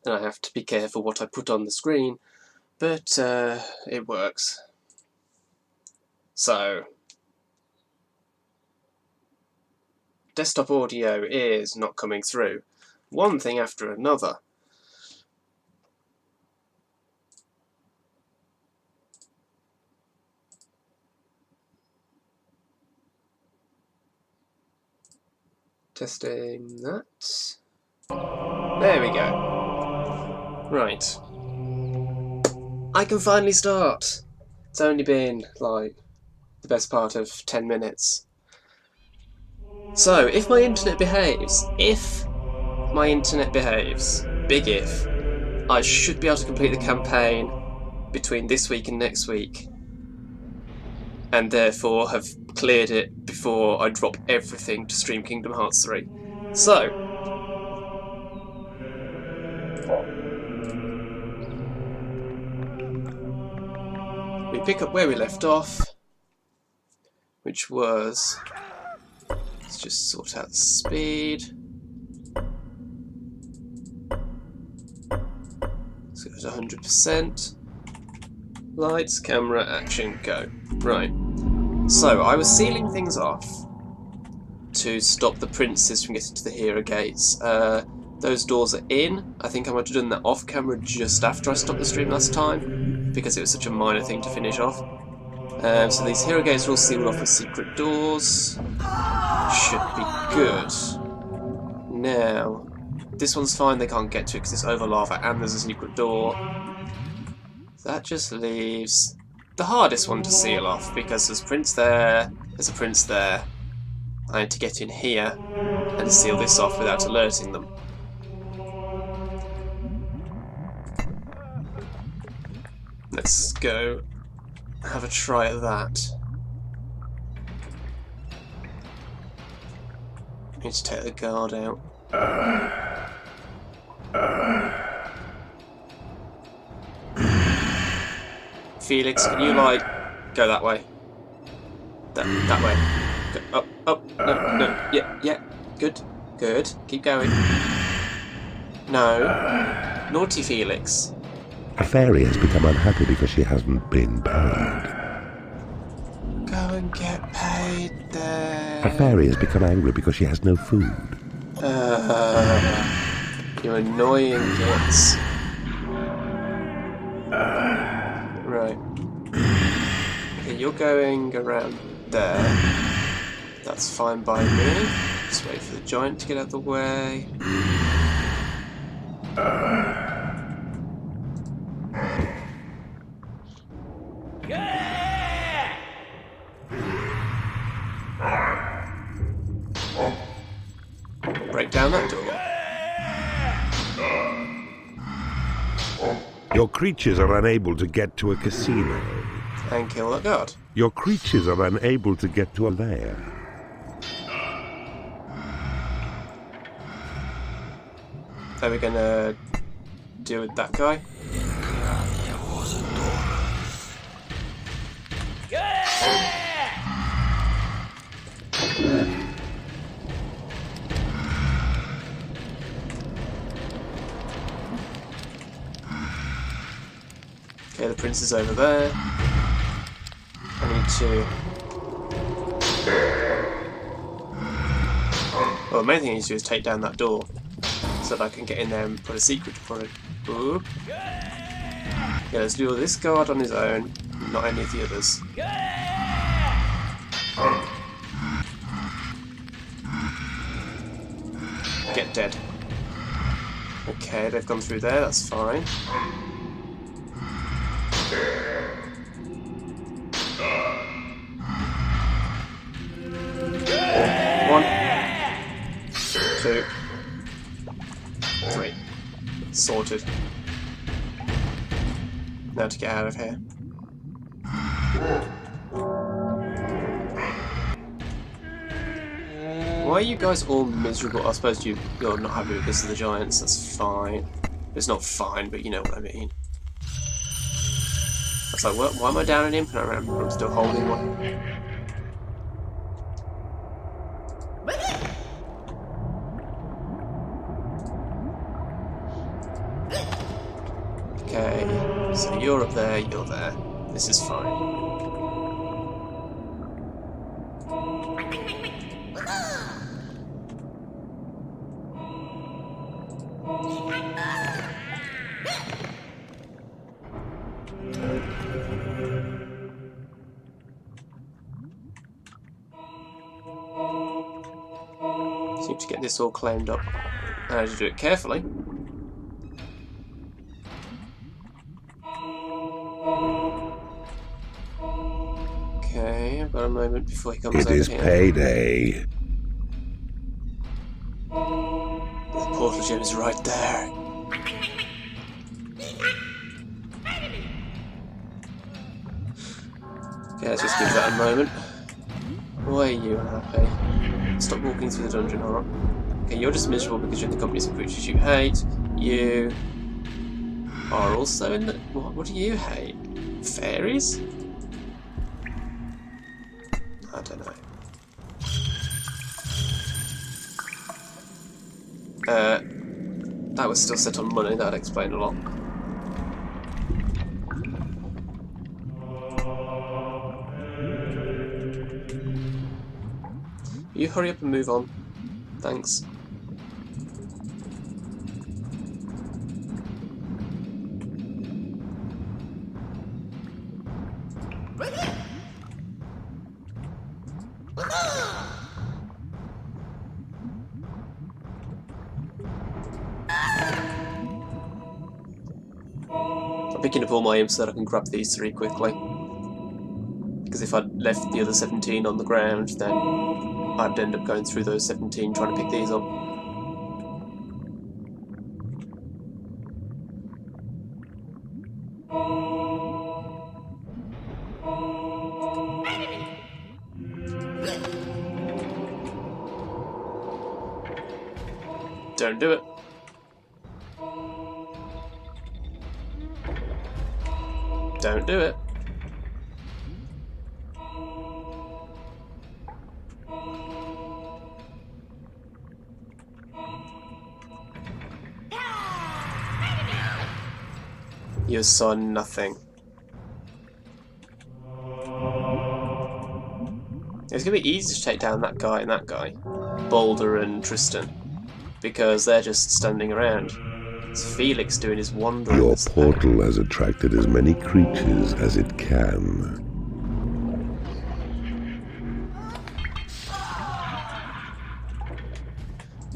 and I have to be careful what I put on the screen, but it works. So, desktop audio is not coming through. One thing after another. Testing that. There we go. Right. I can finally start. It's only been, like, the best part of 10 minutes. So, if my internet behaves, big if, I should be able to complete the campaign between this week and next week, and therefore have cleared it before I drop everything to stream Kingdom Hearts 3. So, we pick up where we left off, which was, let's just sort out the speed. So it was 100%. Lights, camera, action, go. Right. So, I was sealing things off to stop the princes from getting to the hero gates. Those doors are in. I think I might have done that off camera just after I stopped the stream last time, because it was such a minor thing to finish off. So these hero gates are all sealed off with secret doors. Should be good. Now, this one's fine, they can't get to it because it's over lava and there's a secret door. That just leaves the hardest one to seal off, because there's a prince there, there's a prince there. I need to get in here and seal this off without alerting them. Let's go have a try at that. Need to take the guard out. Felix, can you, like, go that way? That way. Go, up, no, yeah, good, keep going. No, naughty Felix. A fairy has become unhappy because she hasn't been paid. Go and get paid then. A fairy has become angry because she has no food. You annoying kids. Right. Okay, you're going around there. That's fine by me. Just wait for the giant to get out of the way. Break down that door. Your creatures are unable to get to a casino. And kill that guard. Your creatures are unable to get to a lair. Are we gonna deal with that guy? Okay, the prince is over there. I need to... Well, the main thing I need to do is take down that door, so that I can get in there and put a secret for it. Ooh. Yeah, let's do this guard on his own, not any of the others. Get dead. Okay, they've gone through there, that's fine. One, 2, 3. Sorted. Now to get out of here. Why are you guys all miserable? I suppose you're not happy because of the giants, that's fine. It's not fine, but you know what I mean. I was like, what? Why am I down an imp? And I remember I'm still holding one. Okay, so you're up there, you're there. This is fine. Seem to get this all claimed up. And I have to do it carefully. Okay, I've got a moment before he comes It over is here. payday. The portal gem is right there. Okay, let's just give that a moment. Why are you unhappy? Stop walking through the dungeon, alright? Okay, you're just miserable because you're in the company of creatures you hate. You are also in the... What do you hate? Fairies? I don't know. That was still set on money, that'd explain a lot. You hurry up and move on. Thanks. I'm picking up all my imps so that I can grab these 3 quickly. Because if I'd left the other 17 on the ground, then I'd end up going through those 17 trying to pick these up. Don't do it. Don't do it. You saw nothing. It's going to be easy to take down that guy and that guy. Boulder and Tristan. Because they're just standing around. It's Felix doing his wandering. Your portal has attracted as many creatures as it can.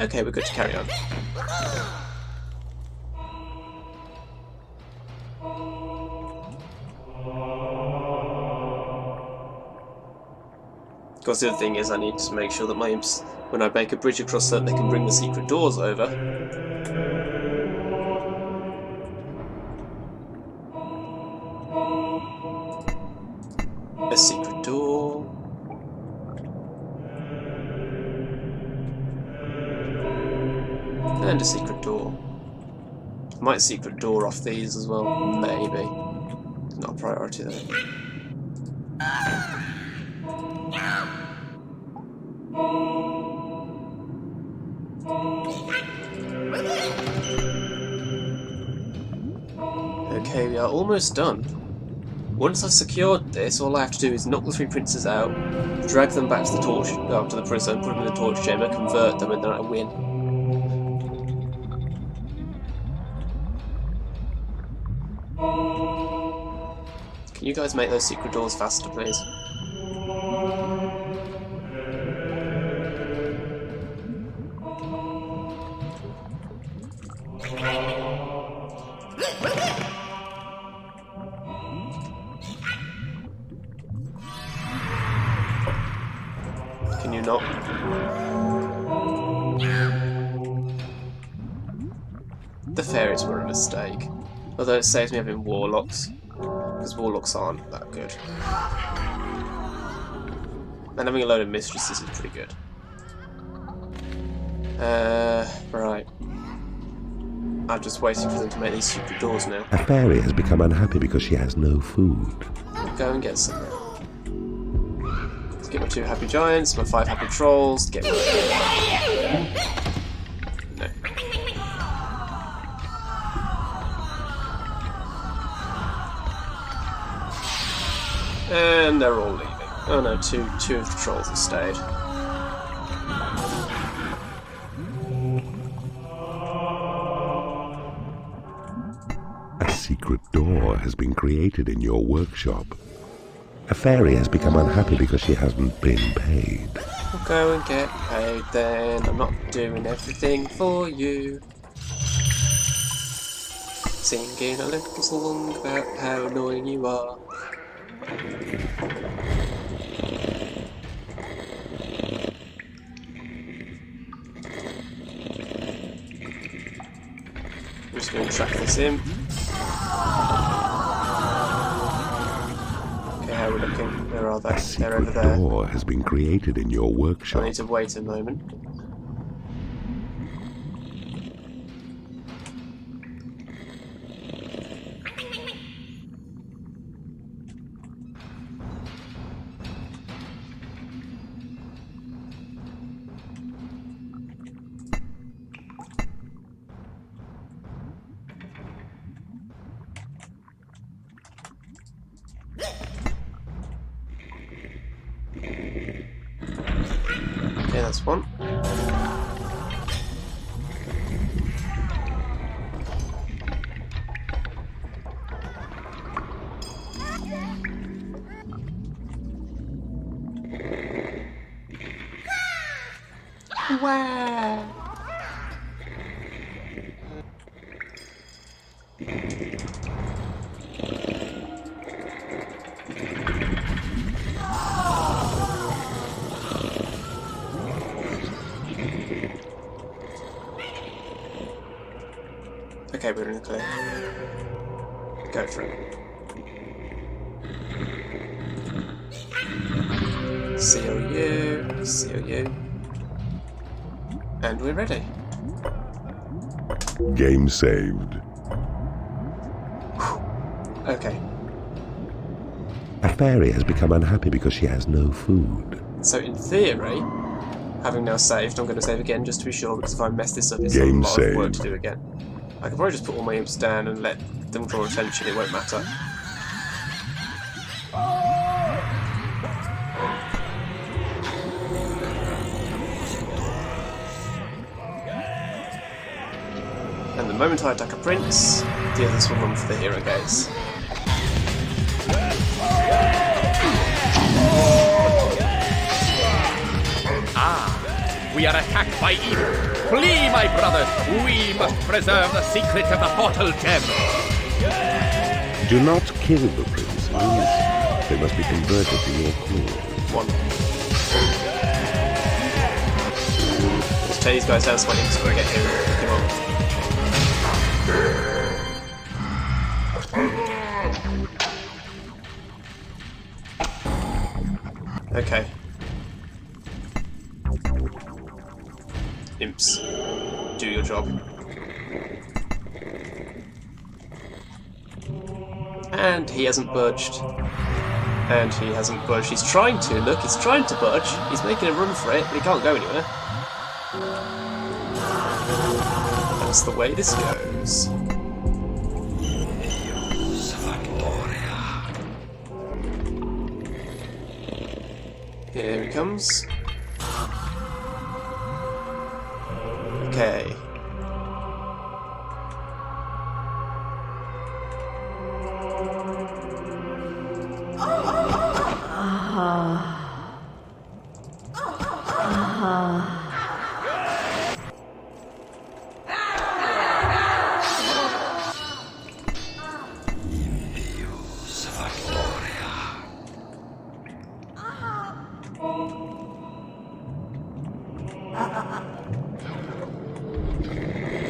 Okay, we're good to carry on. Of course, the other thing is I need to make sure that my imps, when I make a bridge across, that they can bring the secret doors over. A secret door. And a secret door. I might secret door off these as well, maybe. Not a priority though. Okay, we are almost done. Once I've secured this, all I have to do is knock the 3 princes out, drag them back to the torch, to the prison, put them in the torch chamber, convert them, and then I win. Can you guys make those secret doors faster, please? Can you not? The fairies were a mistake. Although it saves me having warlocks. Because warlocks aren't that good. And having a load of mistresses is pretty good. Right. I'm just waiting for them to make these secret doors now. A fairy has become unhappy because she has no food. Go and get some. Let's get my 2 happy giants, my 5 happy trolls, get rid of them. No. And they're all leaving. Oh no, two of the trolls have stayed. A secret door has been created in your workshop. A fairy has become unhappy because she hasn't been paid. I'll go and get paid then. I'm not doing everything for you. Singing a little song about how annoying you are. I'm just going to track this in. Okay, how are we looking? Where are they? They're over there. A door has been created in your workshop. I need to wait a moment. Okay, that's one. Wow. Okay, we're in the clear. Go for it. CLU. And we're ready. Game saved. Okay, A fairy has become unhappy because she has no food. so in theory, having now saved, I'm going to save again just to be sure, because if I mess this up, it's a Game lot of work saved. to do again. I could probably just put all my imps down and let them draw attention, it won't matter. And the moment I attack a prince, the others will run for the hero gaze. We are attacked by evil. Flee, my brothers. We must preserve the secret of the portal gem. Do not kill the princes. They must be converted to your cause. One. Just tell these guys how so my imps gotta get him. Come on. Okay. Imps, do your job. And he hasn't budged. And he hasn't budged. He's trying to, look, he's trying to budge. He's making a run for it, but he can't go anywhere. That's the way this goes. Here he comes. Okay.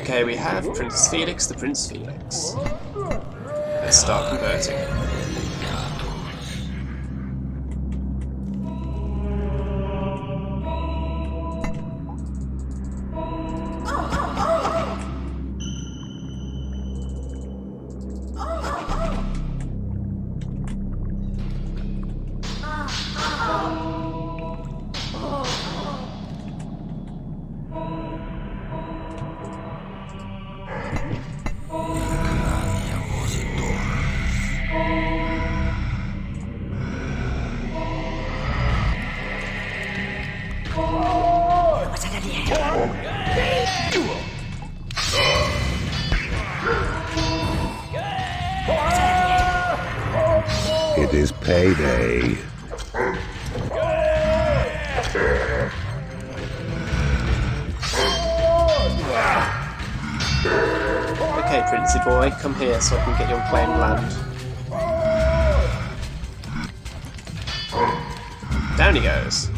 Okay, we have Prince Felix, the Prince Felix. Let's start converting. It is payday. Okay, Princey boy, come here so I can get you on plain land. Down he goes.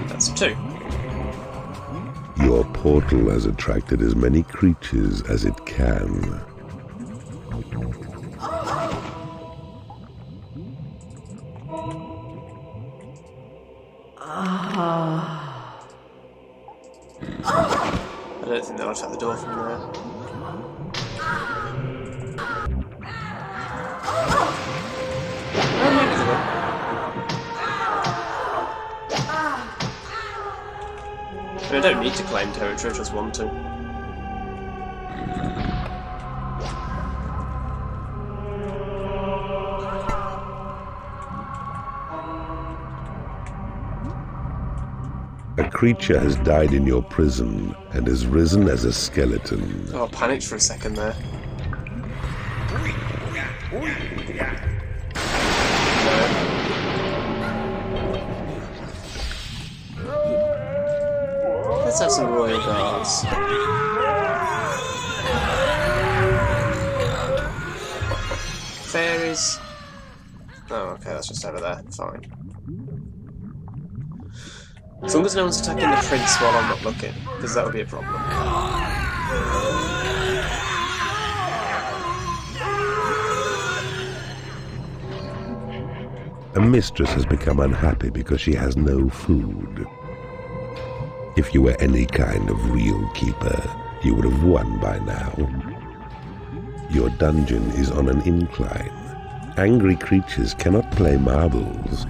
That's 2. Your portal has attracted as many creatures as it can. I don't think they'll attack the door from there. Oh, maybe they will. I don't need to claim territory, I just want to. A creature has died in your prison and has risen as a skeleton. Oh, I panicked for a second there. Let's have some royal guards. Fairies. Oh, okay, that's just over there. Fine. As long as no one's attacking the prince while I'm not looking, because that would be a problem. A mistress has become unhappy because she has no food. If you were any kind of real keeper, you would have won by now. Your dungeon is on an incline. Angry creatures cannot play marbles.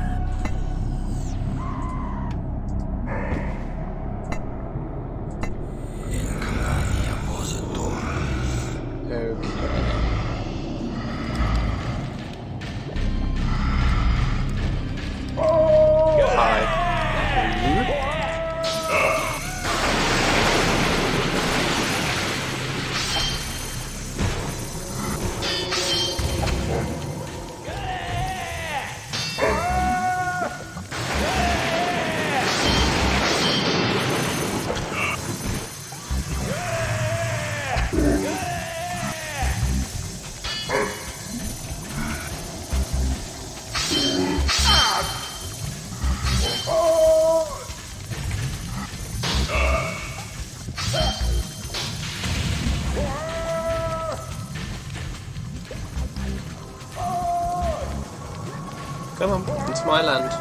Come on, it's my land.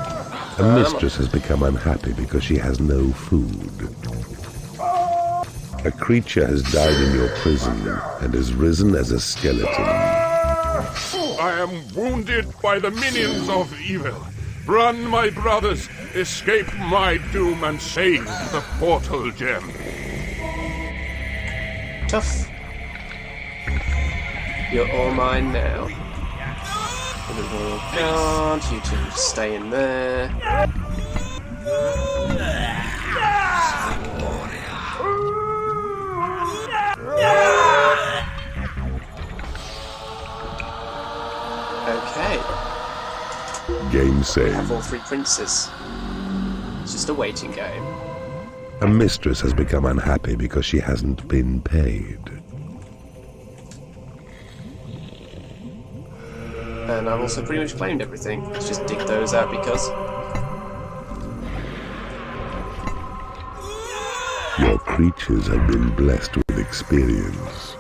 A mistress has become unhappy because she has no food. A creature has died in your prison and has risen as a skeleton. I am wounded by the minions of evil. Run, my brothers, escape my doom and save the portal gem. Tough. You're all mine now. God, you two stay in there. Okay. Game We saved. have all 3 princes. It's just a waiting game. A mistress has become unhappy because she hasn't been paid. And I've also pretty much claimed everything. Let's just dig those out because... Your creatures have been blessed with experience.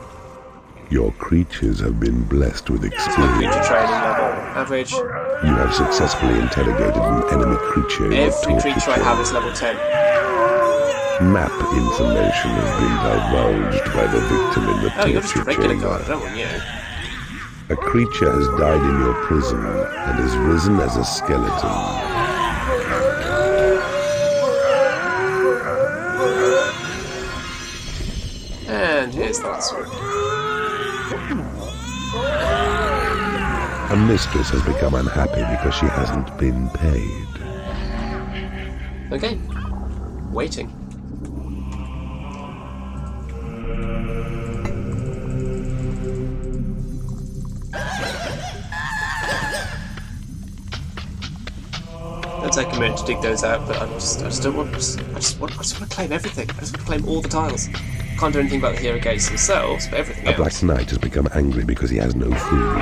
Your creatures have been blessed with Creature experience. training level. Average. You have successfully interrogated an enemy creature in a Every torture creature I have chamber. is level 10. Map information has been divulged by the victim in the Oh, you're just a torture regular guard. I chamber. don't want you. A creature has died in your prison and has risen as a skeleton. And here's the last one. A mistress has become unhappy because she hasn't been paid. Okay. Waiting. take a minute to dig those out, but I just don't want. I just want to claim everything. I just want to claim all the tiles. Can't do anything about the hero gates themselves, but everything else. A Black Knight has become angry because he has no food.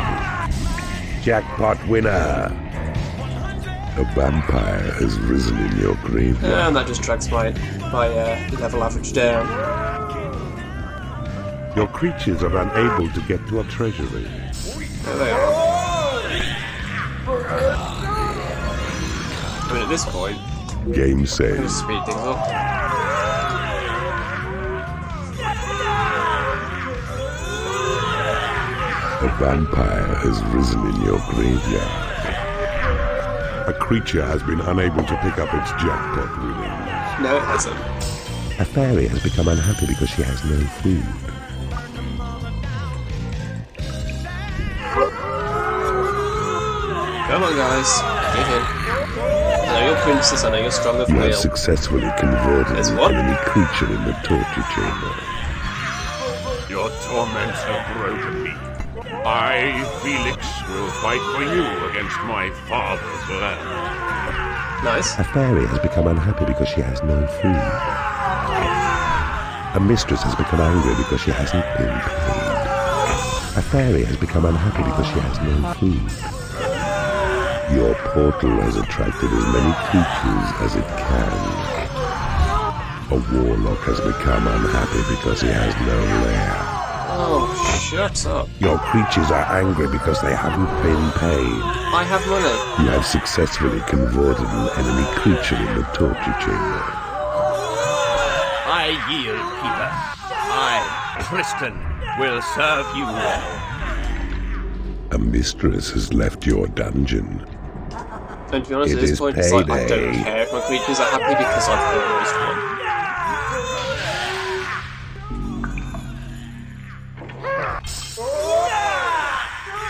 Jackpot winner! A vampire has risen in your graveyard. And that just drags my level average down. Your creatures are unable to get to a treasury. There they are. I mean, at this point, Game I'm saved. going to speed things up. A vampire has risen in your graveyard. A creature has been unable to pick up its jackpot winnings. No, it hasn't. A fairy has become unhappy because she has no food. Come on, guys. Give in. I know you're princess, I know you're stronger for You have real. successfully converted There's an one. enemy creature in the torture chamber. Your torments have broken me. I, Felix, will fight for you against my father's land. Nice. A fairy has become unhappy because she has no food. A mistress has become angry because she hasn't been paid. A fairy has become unhappy because she has no food. Your portal has attracted as many creatures as it can. A warlock has become unhappy because he has no lair. Oh, shut up. Your creatures are angry because they haven't been paid. I have money. You have successfully converted an enemy creature in the torture chamber. I yield, Keeper. I, Tristan, will serve you well. A mistress has left your dungeon. And to be honest, It at this is point, it's like, I don't payday. care if my creatures are happy because I've always won.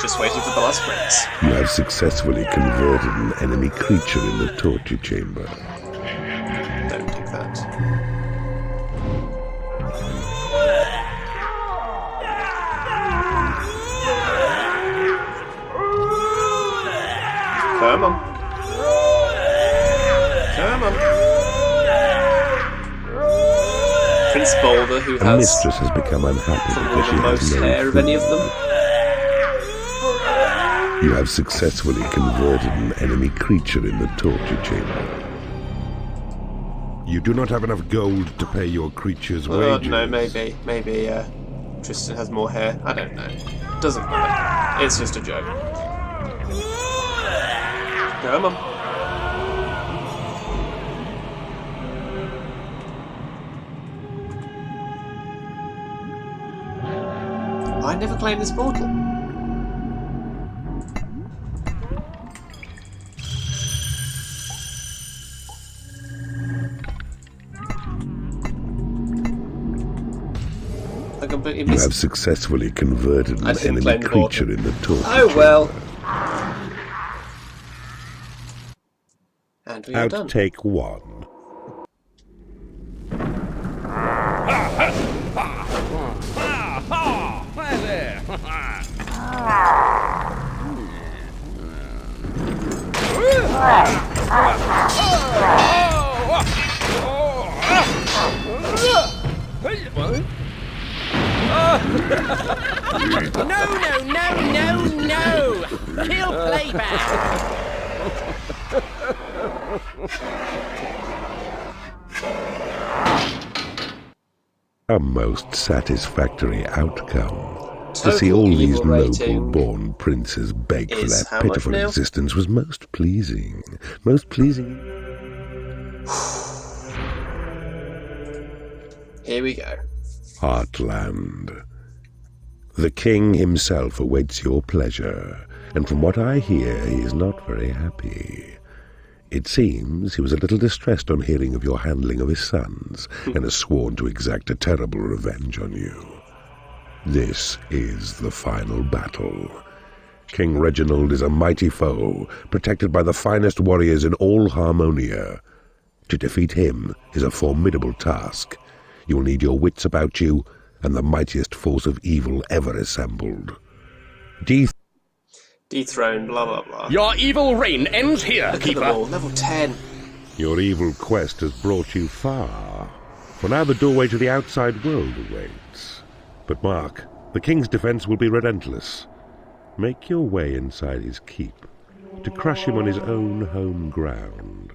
Just waiting for the last prince. You have successfully converted an enemy creature in the torture chamber. Don't do that. Come on. Come on. Prince Boulder, who A has mistress has become unhappy probably because she the most has no hair of food. any of them. You have successfully converted an enemy creature in the torture chamber. You do not have enough gold to pay your creature's wages. No, maybe Tristan has more hair. I don't know. Doesn't matter. It's just a joke. Come on. I never claimed this portal. I completely You missed. have successfully converted I an didn't enemy claim the portal. creature in the torture Oh chamber. well. And we are done. Outtake 1. Hi there. No! Kill playback! A most satisfactory outcome. To Total see all these evil rating noble-born princes beg for is their how much pitiful now? existence was most pleasing. Most pleasing. Here we go. Heartland. The king himself awaits your pleasure, and from what I hear, he is not very happy. It seems he was a little distressed on hearing of your handling of his sons, and has sworn to exact a terrible revenge on you. This is the final battle. King Reginald is a mighty foe, protected by the finest warriors in all Harmonia. To defeat him is a formidable task. You will need your wits about you, and the mightiest force of evil ever assembled. Dethrone, blah blah blah. Your evil reign ends here, Look at them Keeper. all, level 10. Your evil quest has brought you far. For now the doorway to the outside world awaits. But mark, the king's defense will be relentless. Make your way inside his keep, to crush him on his own home ground.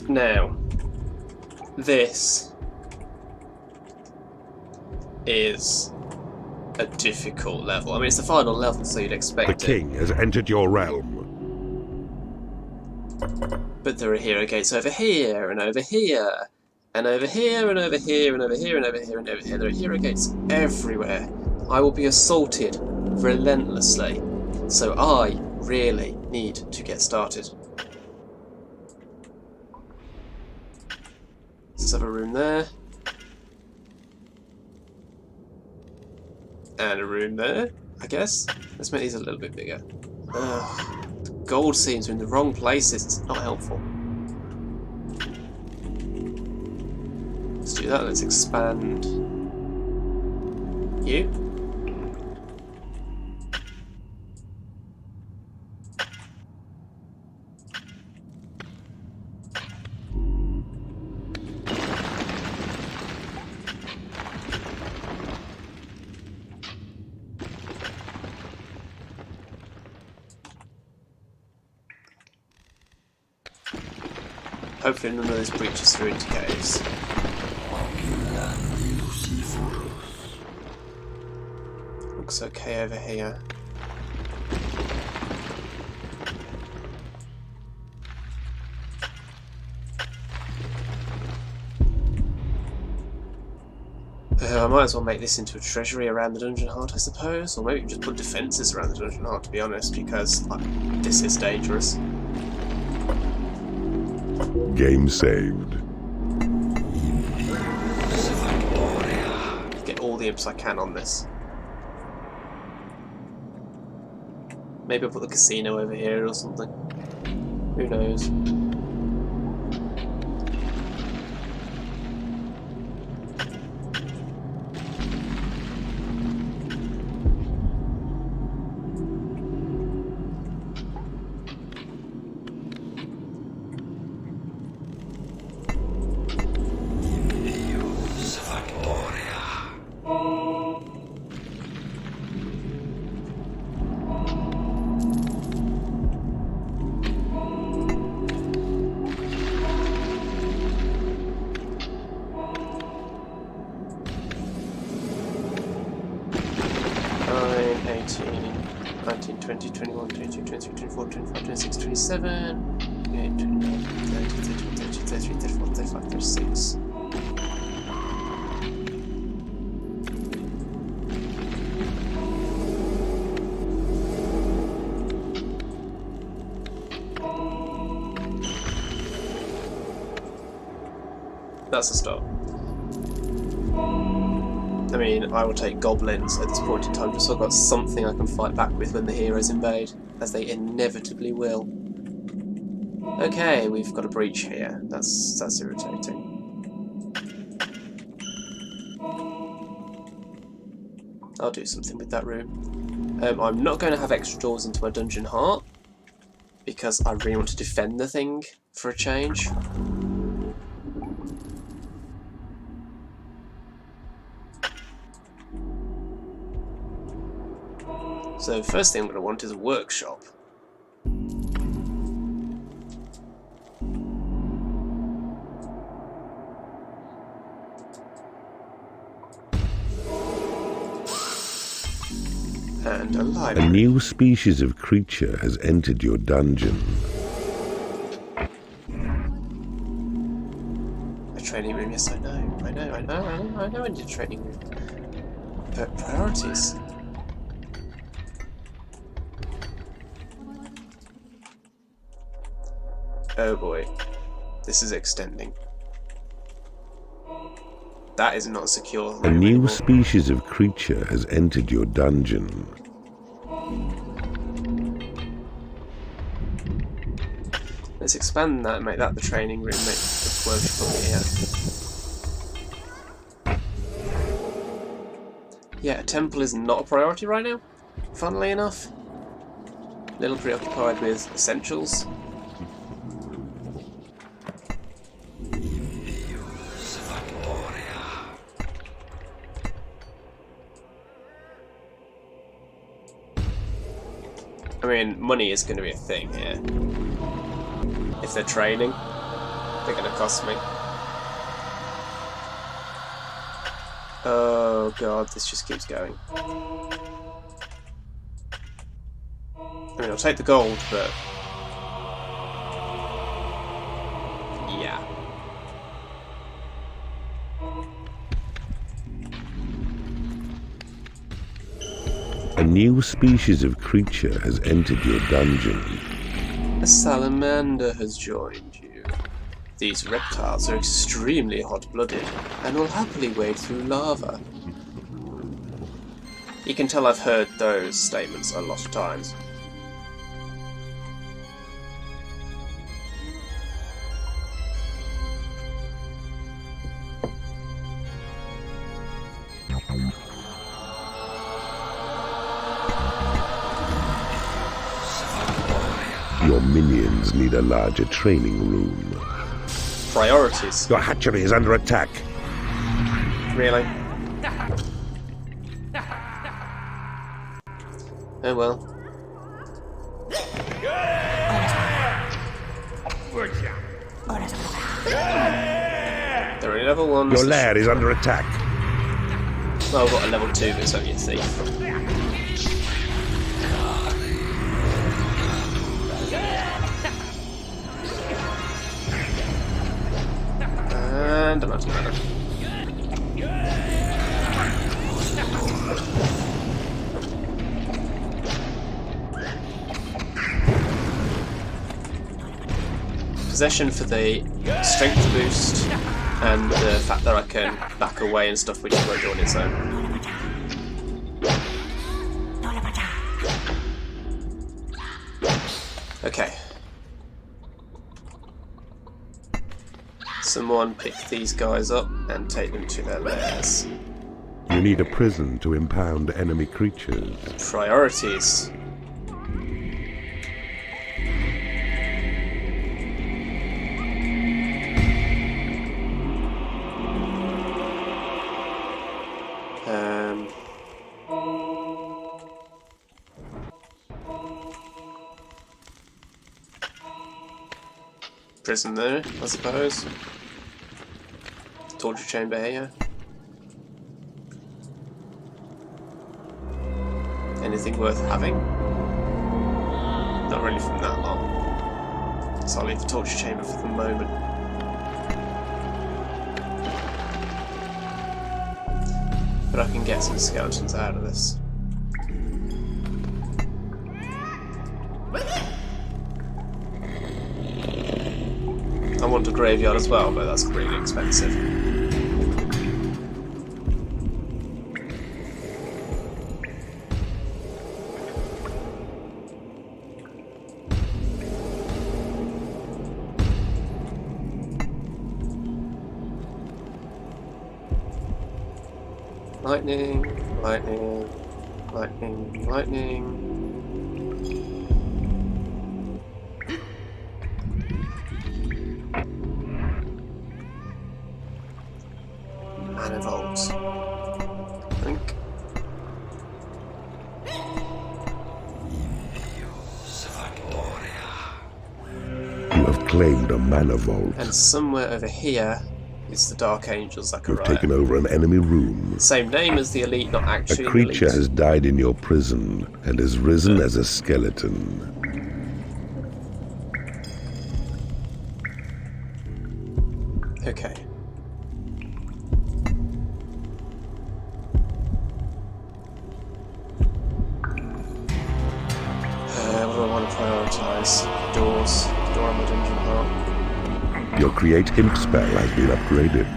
Now, this is a difficult level. I mean, it's the final level, so you'd expect The king has entered your realm. But there are hero gates over here, and over here, and over here, and over here, and over here, and over here, and over here. There are hero gates everywhere. I will be assaulted relentlessly, so I really need to get started. Let's have a room there. And a room there, I guess. Let's make these a little bit bigger. The gold seams are in the wrong places. It's not helpful. Let's do that. Let's expand you. Hopefully none of those breaches through into caves. Looks okay over here. I might as well make this into a treasury around the dungeon heart, I suppose, or maybe just put defences around the dungeon heart, to be honest, because this is dangerous. Game saved. Get all the imps I can on this. Maybe I'll put the casino over here or something. Who knows? That's a start. I mean, I will take goblins at this point in time, just so I've got something I can fight back with when the heroes invade, as they inevitably will. Okay, we've got a breach here. That's irritating. I'll do something with that room. I'm not going to have extra doors into my dungeon heart, because I really want to defend the thing for a change. So the first thing I'm going to want is a workshop. And a library. A new species of creature has entered your dungeon. A training room, yes I know. I know I need a training room. But priorities. Oh boy, this is extending. That is not secure. A new species of creature has entered your dungeon. Let's expand that and make that the training room, make the workshop here. Yeah, a temple is not a priority right now. funnily enough. A little preoccupied with essentials. I mean, money is going to be a thing here. If they're training, they're going to cost me. Oh god, this just keeps going. I mean, I'll take the gold, but... yeah. A new species of creature has entered your dungeon. A salamander has joined you. These reptiles are extremely hot-blooded and will happily wade through lava. You can tell I've heard those statements a lot of times. Your minions need a larger training room. Priorities. Your hatchery is under attack. Really? Oh well. They're only level 1s. Your lair is under attack. Well, I've got a level 2, but it's only a thief. And I'm out of mana. Possession for the strength boost and the fact that I can back away and stuff, which won't do on its own. Okay. Someone pick these guys up and take them to their lairs. You need a prison to impound enemy creatures. Priorities. Prison there, I suppose. Torture chamber here. Anything worth having? Not really from that long. So I'll leave the torture chamber for the moment. But I can get some skeletons out of this. I want a graveyard as well, but that's really expensive. Lightning, lightning, lightning, lightning. Manifolds. I think. You have claimed a mana vault. And somewhere over here is the Dark Angel Zachariah. You've taken over an enemy room. Same name as the Elite, not actually A creature the Elite. has died in your prison and has risen as a skeleton. Okay. What do I want to prioritise? Doors. Door on my dungeon heart. Your create imp spell has been upgraded.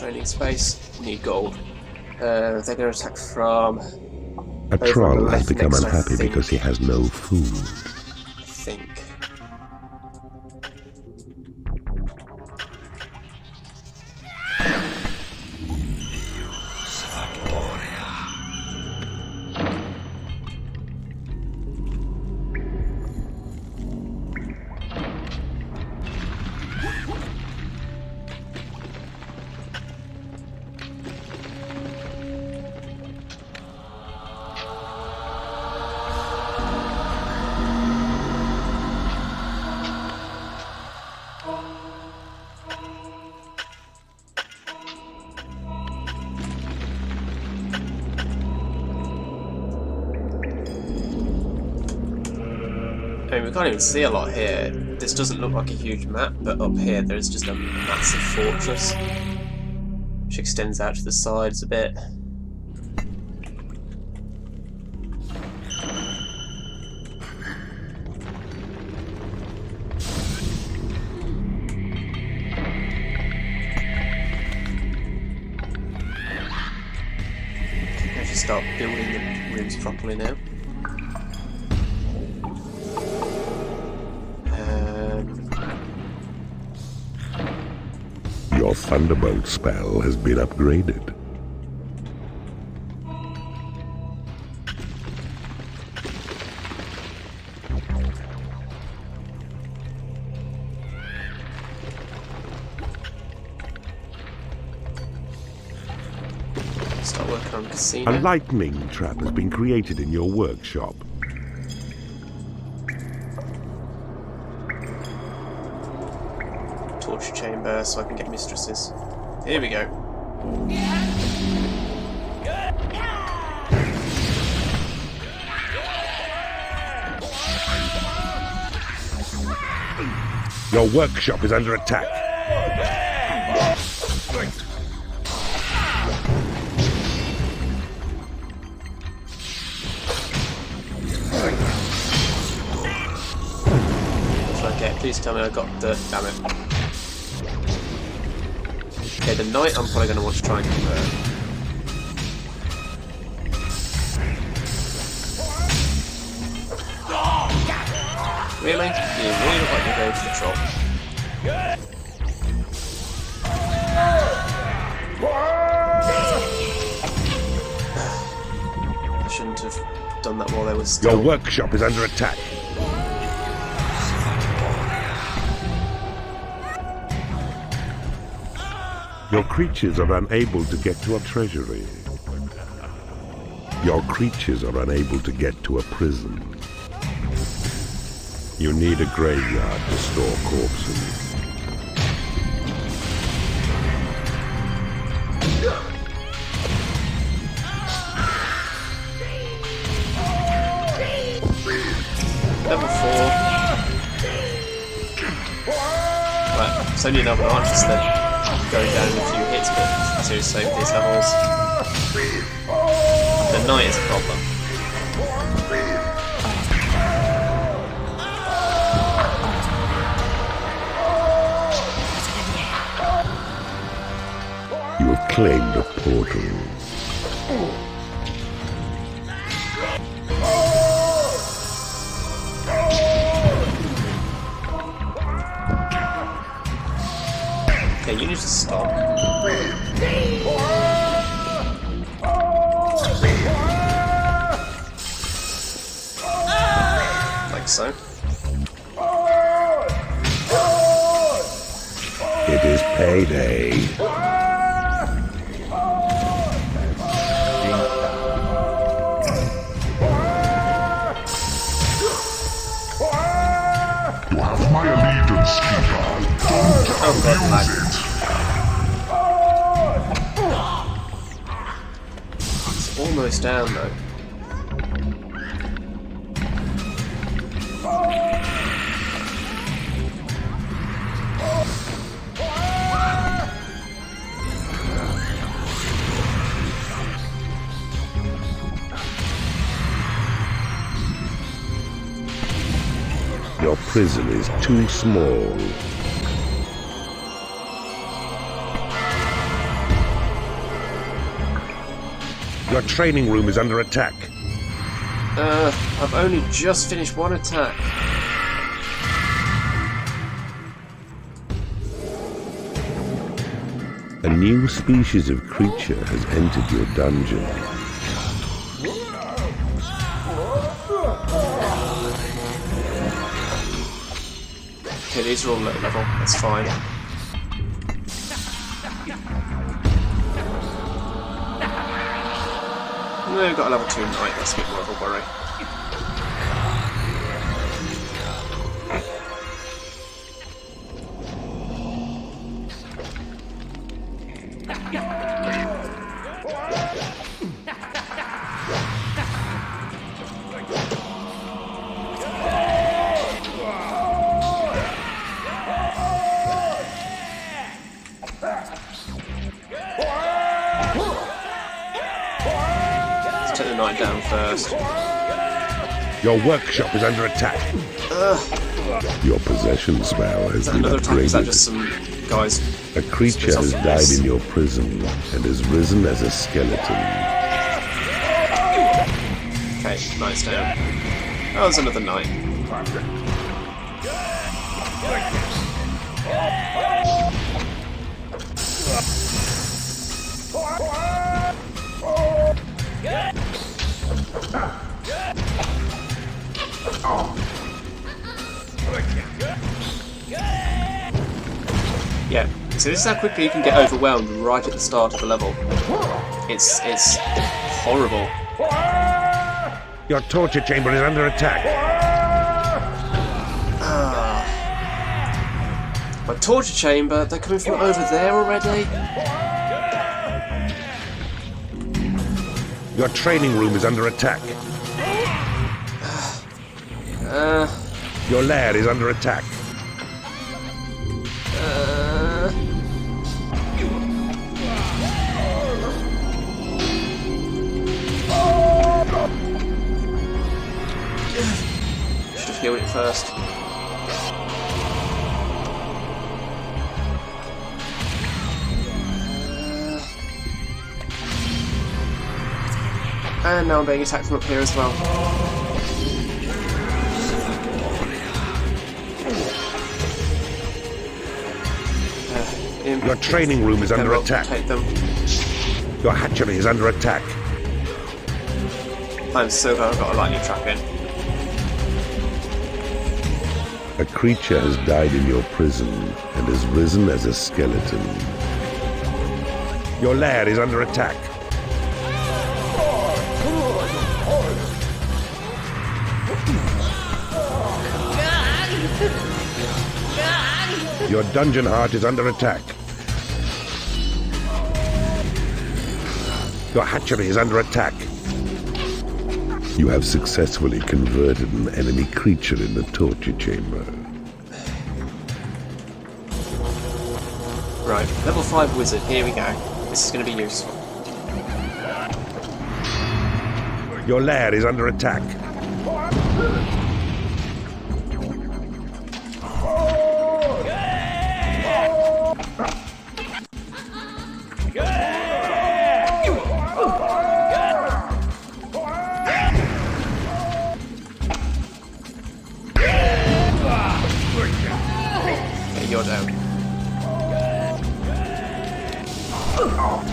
training space. Need gold. They're going to attack from... A over on troll the has left become next, I unhappy think. because he has no food. I think. I mean, we can't even see a lot here. This doesn't look like a huge map, but up here there is just a massive fortress which extends out to the sides a bit. I should start building the rooms properly now. Your Thunderbolt spell has been upgraded. Start working on casino. A lightning trap has been created in your workshop. Torture chamber so I can get mistresses. Here we go. Your workshop is under attack. What should I get? Please tell me I got the... damn it. Okay, the knight I'm probably going to want to try and convert. Really? You really look like you're going to the troll. I shouldn't have done that while they were still... Your workshop is under attack. Your creatures are unable to get to a treasury. Your creatures are unable to get to a prison. You need a graveyard to store corpses. Level 4. Right, it's only another archers then. Going down in a few hits, but seriously, with these levels, the knight is a problem. You have claimed a portal. Okay, you need to stop. Like so. It is payday. You have my allegiance, keeper. Don't abuse it. It's almost down though. Your prison is too small. Your training room is under attack. I've only just finished one attack. A new species of creature has entered your dungeon. Okay, these are all low level, that's fine. No, we've got a level 2 knight, that's a bit more of a worry. Take the knight down first. Your workshop is under attack. Your possession spell has been Another attack, is that upgraded. just some guys? A creature has died in your prison and has risen as a skeleton. Okay, knight's down. Oh, there's another knight. Yeah, so this is how quickly you can get overwhelmed right at the start of the level. It's horrible. Your torture chamber is under attack. My torture chamber, they're coming from over there already? Your training room is under attack. Your lair is under attack. Should have healed it first. And now I'm being attacked from up here as well. Your training room is under attack. Take them. Your hatchery is under attack. I'm so glad I've got a lightning trap in. A creature has died in your prison and has risen as a skeleton. Your lair is under attack. Your dungeon heart is under attack. Your hatchery is under attack. You have successfully converted an enemy creature in the torture chamber. Right, level 5 wizard, here we go. This is going to be useful. Your lair is under attack. Okay, you're down. Come on.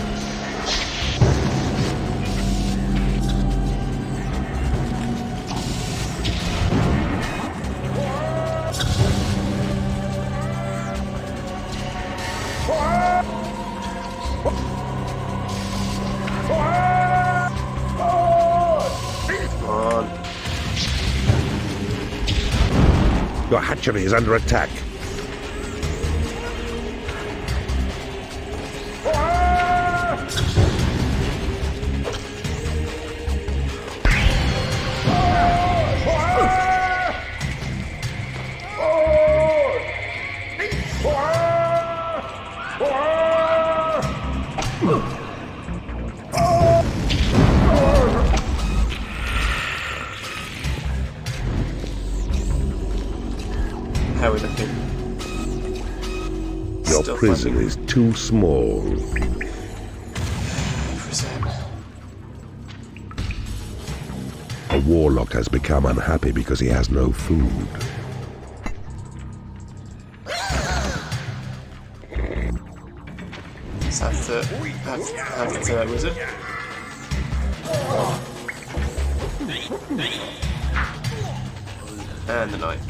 Your hatchery is under attack. How are we looking? Your Still prison fighting. is too small. Prison. A warlock has become unhappy because he has no food. Let's have the third wizard. And the knight.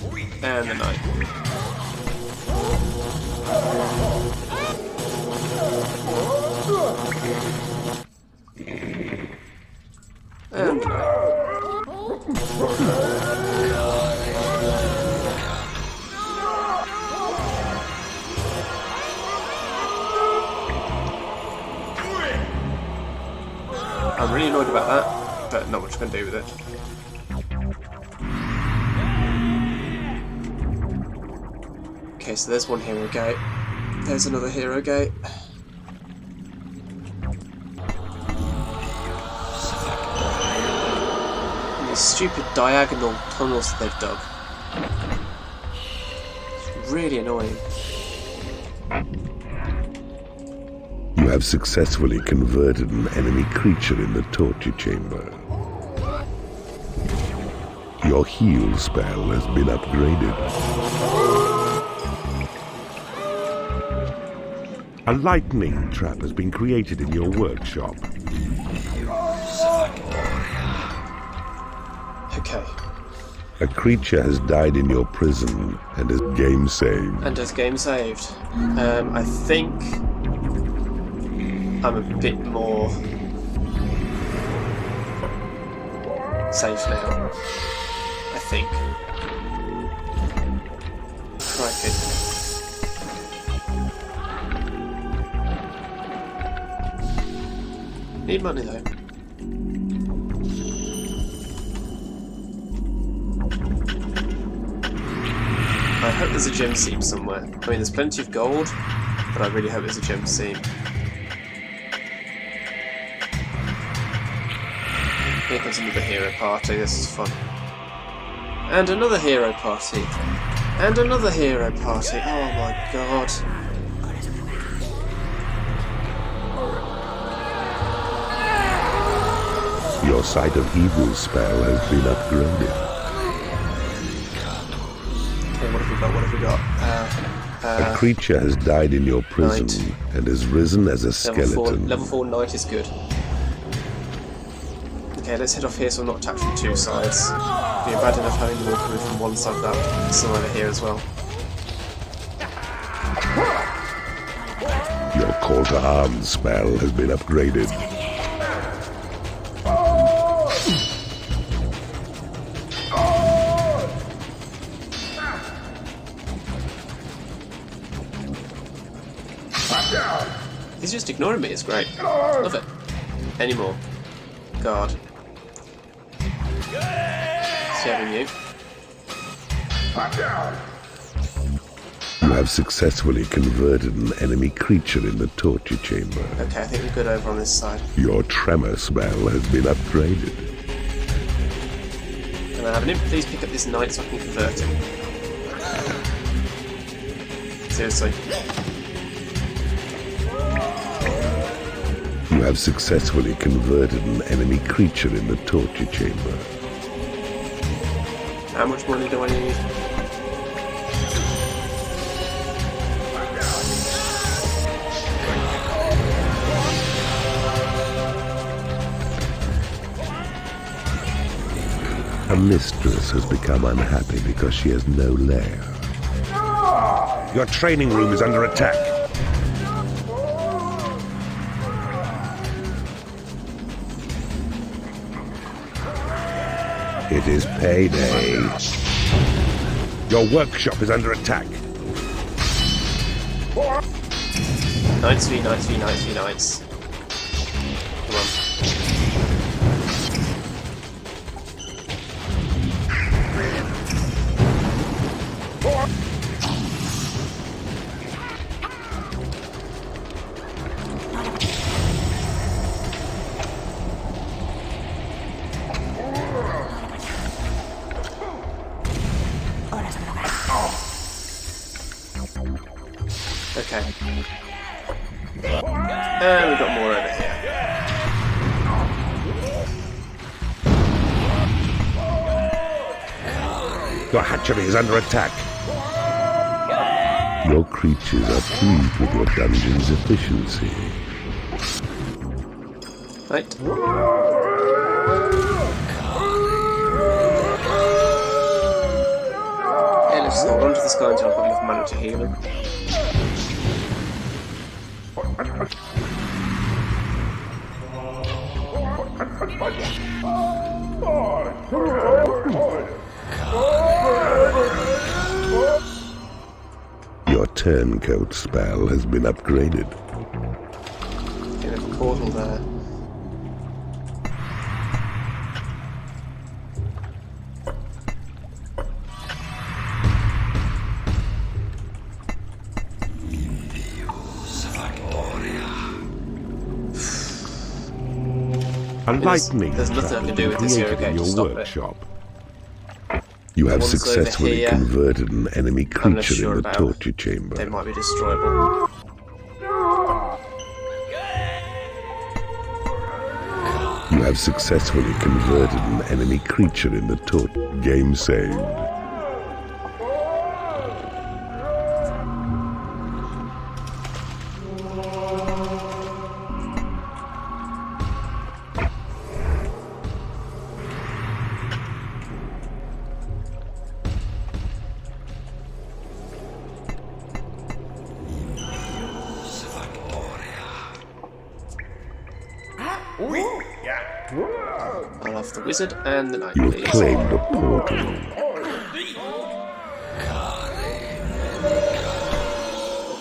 And the knight. And the knight. I'm really annoyed about that, but not much I can do with it. Okay, so there's one hero gate. There's another hero gate. And these stupid diagonal tunnels that they've dug. It's really annoying. You have successfully converted an enemy creature in the torture chamber. Your heal spell has been upgraded. A lightning trap has been created in your workshop. Okay. A creature has died in your prison and is game saved. And has game saved. I think I'm a bit more safe now. I think. Crikey. Need money though. I hope there's a gem seam somewhere. I mean, there's plenty of gold, but I really hope there's a gem seam. Here comes another hero party, this is fun. And another hero party. And another hero party. Oh my god. Your sight of evil spell has been upgraded. Okay, what have we got? What have we got? A creature has died in your prison Knight. and has risen as a skeleton. Level 4 knight is good. Okay, let's head off here so I'm not attacked from two sides. Be a bad enough having them all coming from one side of that, some over here as well. Your call to arms spell has been upgraded. He's just ignoring me, it's great. Love it. Any more? God. Saving you. You have successfully converted an enemy creature in the torture chamber. Okay, I think we're good over on this side. Your tremor spell has been upgraded. Can I have an imp? Please pick up this knight so I can convert him. Seriously. You have successfully converted an enemy creature in the torture chamber. How much money do I need? A mistress has become unhappy because she has no lair. Your training room is under attack. It is payday. Your workshop is under attack. Knights v knights v knights v knights. Come on. Okay. And we've got more over here. Your hatchery is under attack. Your creatures are pleased with your dungeon's efficiency. Right. Okay, let's hold on to this guy until I've got enough mana to heal him. Your turncoat spell has been upgraded. Okay, there's a portal there. A lightning there's nothing I trap can has do been with this here, created okay, in your just stop it. workshop. You have ones over successfully here, converted an enemy I'm not creature sure in the about. torture chamber. They might be destroyable. You have successfully converted an enemy creature in the torture. Game saved. I'll have the wizard and the knight, You have please. claimed a portal.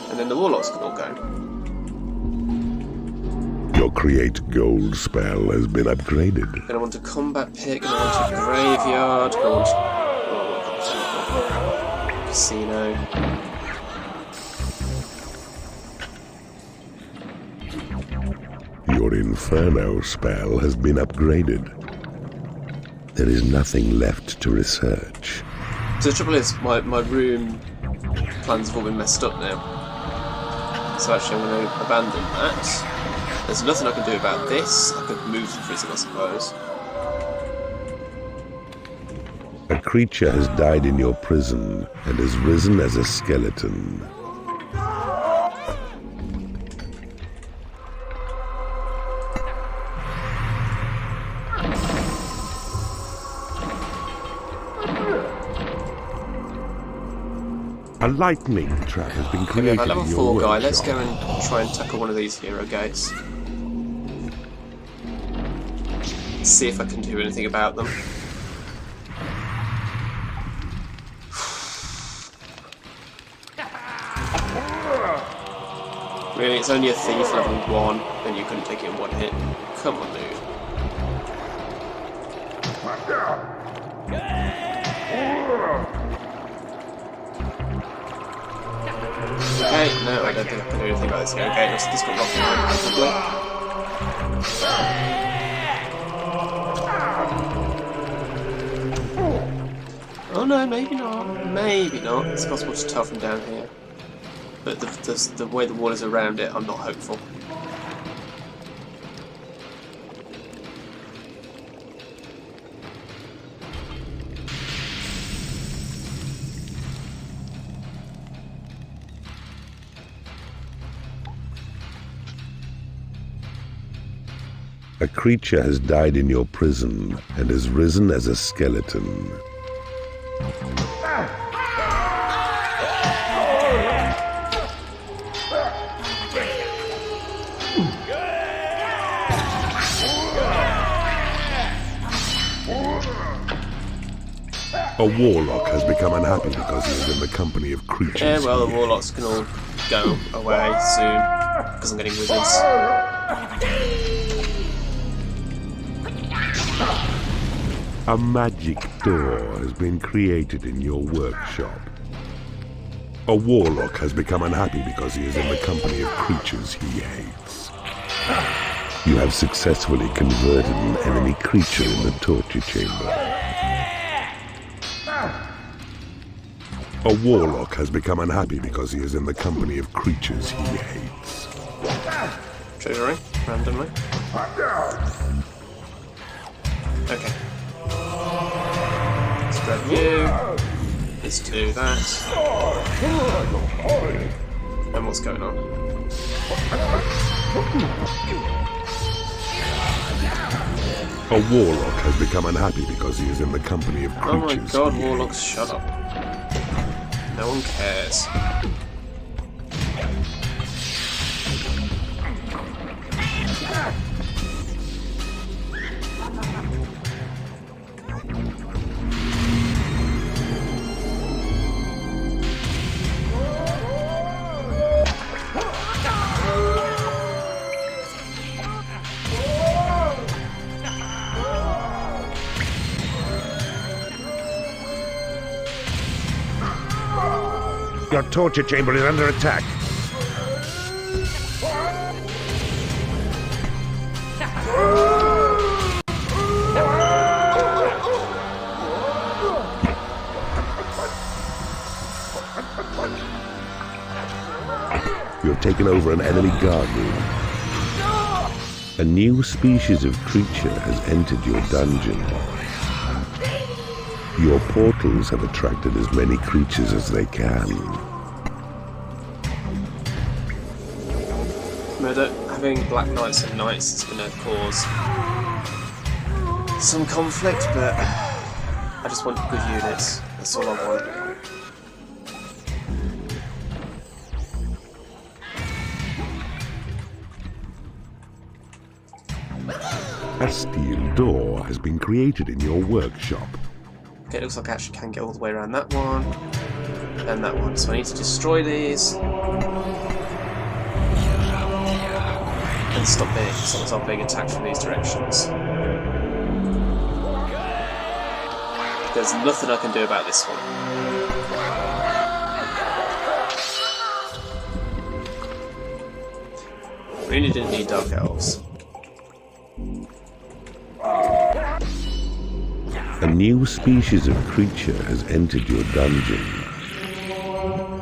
And then the warlocks can all go. Your create gold spell has been upgraded. Gonna want a combat pit, gonna want a graveyard, gonna want casino. Your inferno spell has been upgraded. There is nothing left to research. So the trouble is, my room plans have all been messed up now. So actually I'm going to abandon that. There's nothing I can do about this. I could move the prison, I suppose. A creature has died in your prison and has risen as a skeleton. A lightning trap has been Okay, created my level in your 4 guy, workshop. let's go and try and tackle one of these hero gates. See if I can do anything about them. Really, it's only a thief level 1, and you couldn't take it in one hit. Come on, dude. Okay, no, I don't think I can do anything about this hero gate. Looks like it's got rocket on it, probably. Oh no, maybe not. Maybe not. It's possible to tell from down here. But the way the wall is around it, I'm not hopeful. A creature has died in your prison and has risen as a skeleton. A warlock has become unhappy because he is in the company of creatures. Yeah, well, the he warlocks can all go away soon, because I'm getting wizards. A magic door has been created in your workshop. A warlock has become unhappy because he is in the company of creatures he hates. You have successfully converted an enemy creature in the torture chamber. A warlock has become unhappy because he is in the company of creatures he hates. Treasury, randomly. Okay. Let's grab you. is to do that. And what's going on? A warlock has become unhappy because he is in the company of Oh my creatures. god, warlocks, shut up. No one cares. Your torture chamber is under attack. You have taken over an enemy guard room. A new species of creature has entered your dungeon. Your portals have attracted as many creatures as they can. Murder, having Black Knights and Knights is going to cause some conflict, but I just want good units. That's all I want. A steel door has been created in your workshop. Okay, it looks like I actually can get all the way around that one and that one. So I need to destroy these and stop myself being attacked from these directions. There's nothing I can do about this one. Really didn't need Dark Elves. A new species of creature has entered your dungeon.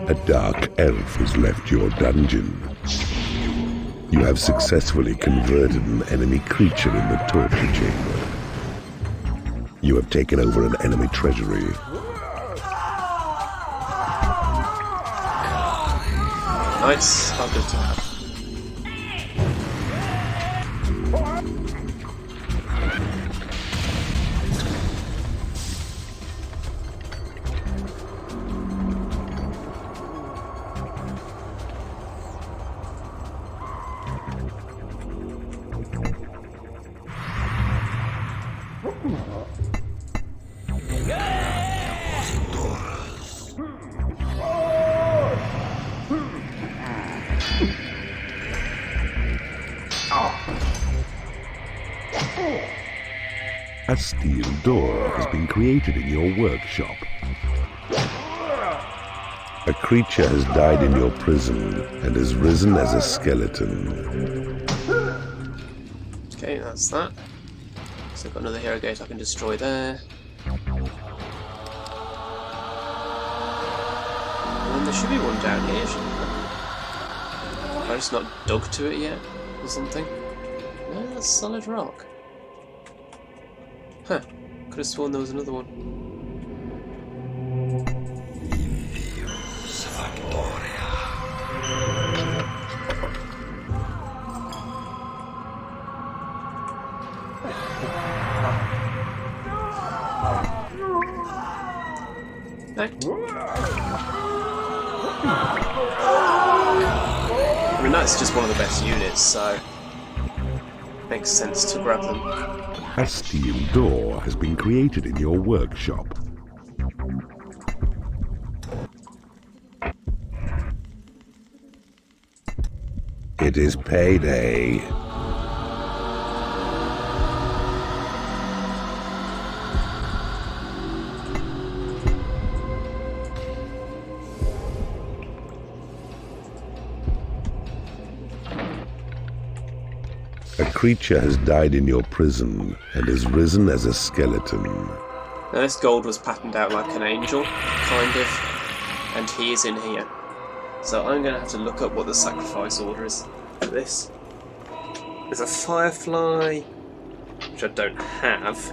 A dark elf has left your dungeon. You have successfully converted an enemy creature in the torture chamber. You have taken over an enemy treasury. Knights are good to have. A steel door has been created in your workshop. A creature has died in your prison and has risen as a skeleton. Okay, that's that. So I've got another hero gate I can destroy there. And there should be one down here, shouldn't there? Have I just not dug to it yet, or something? No, that's solid rock. Huh, could have sworn there was another one. No. I mean, that's just one of the best units, so makes sense to grab them. A steel door has been created in your workshop. It is payday. A creature has died in your prison and has risen as a skeleton. Now this gold was patterned out like an angel, kind of, and he is in here. So I'm going to have to look up what the sacrifice order is for this. There's a firefly, which I don't have.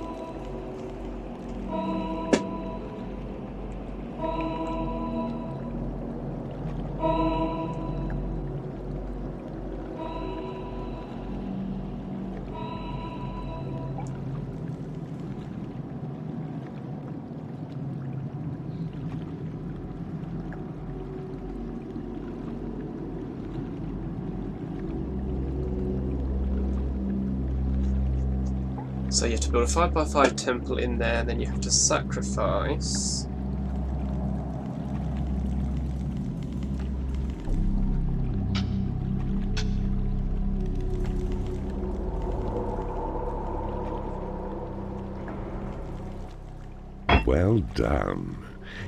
So you have to build a 5x5 temple in there, and then you have to sacrifice. Well done.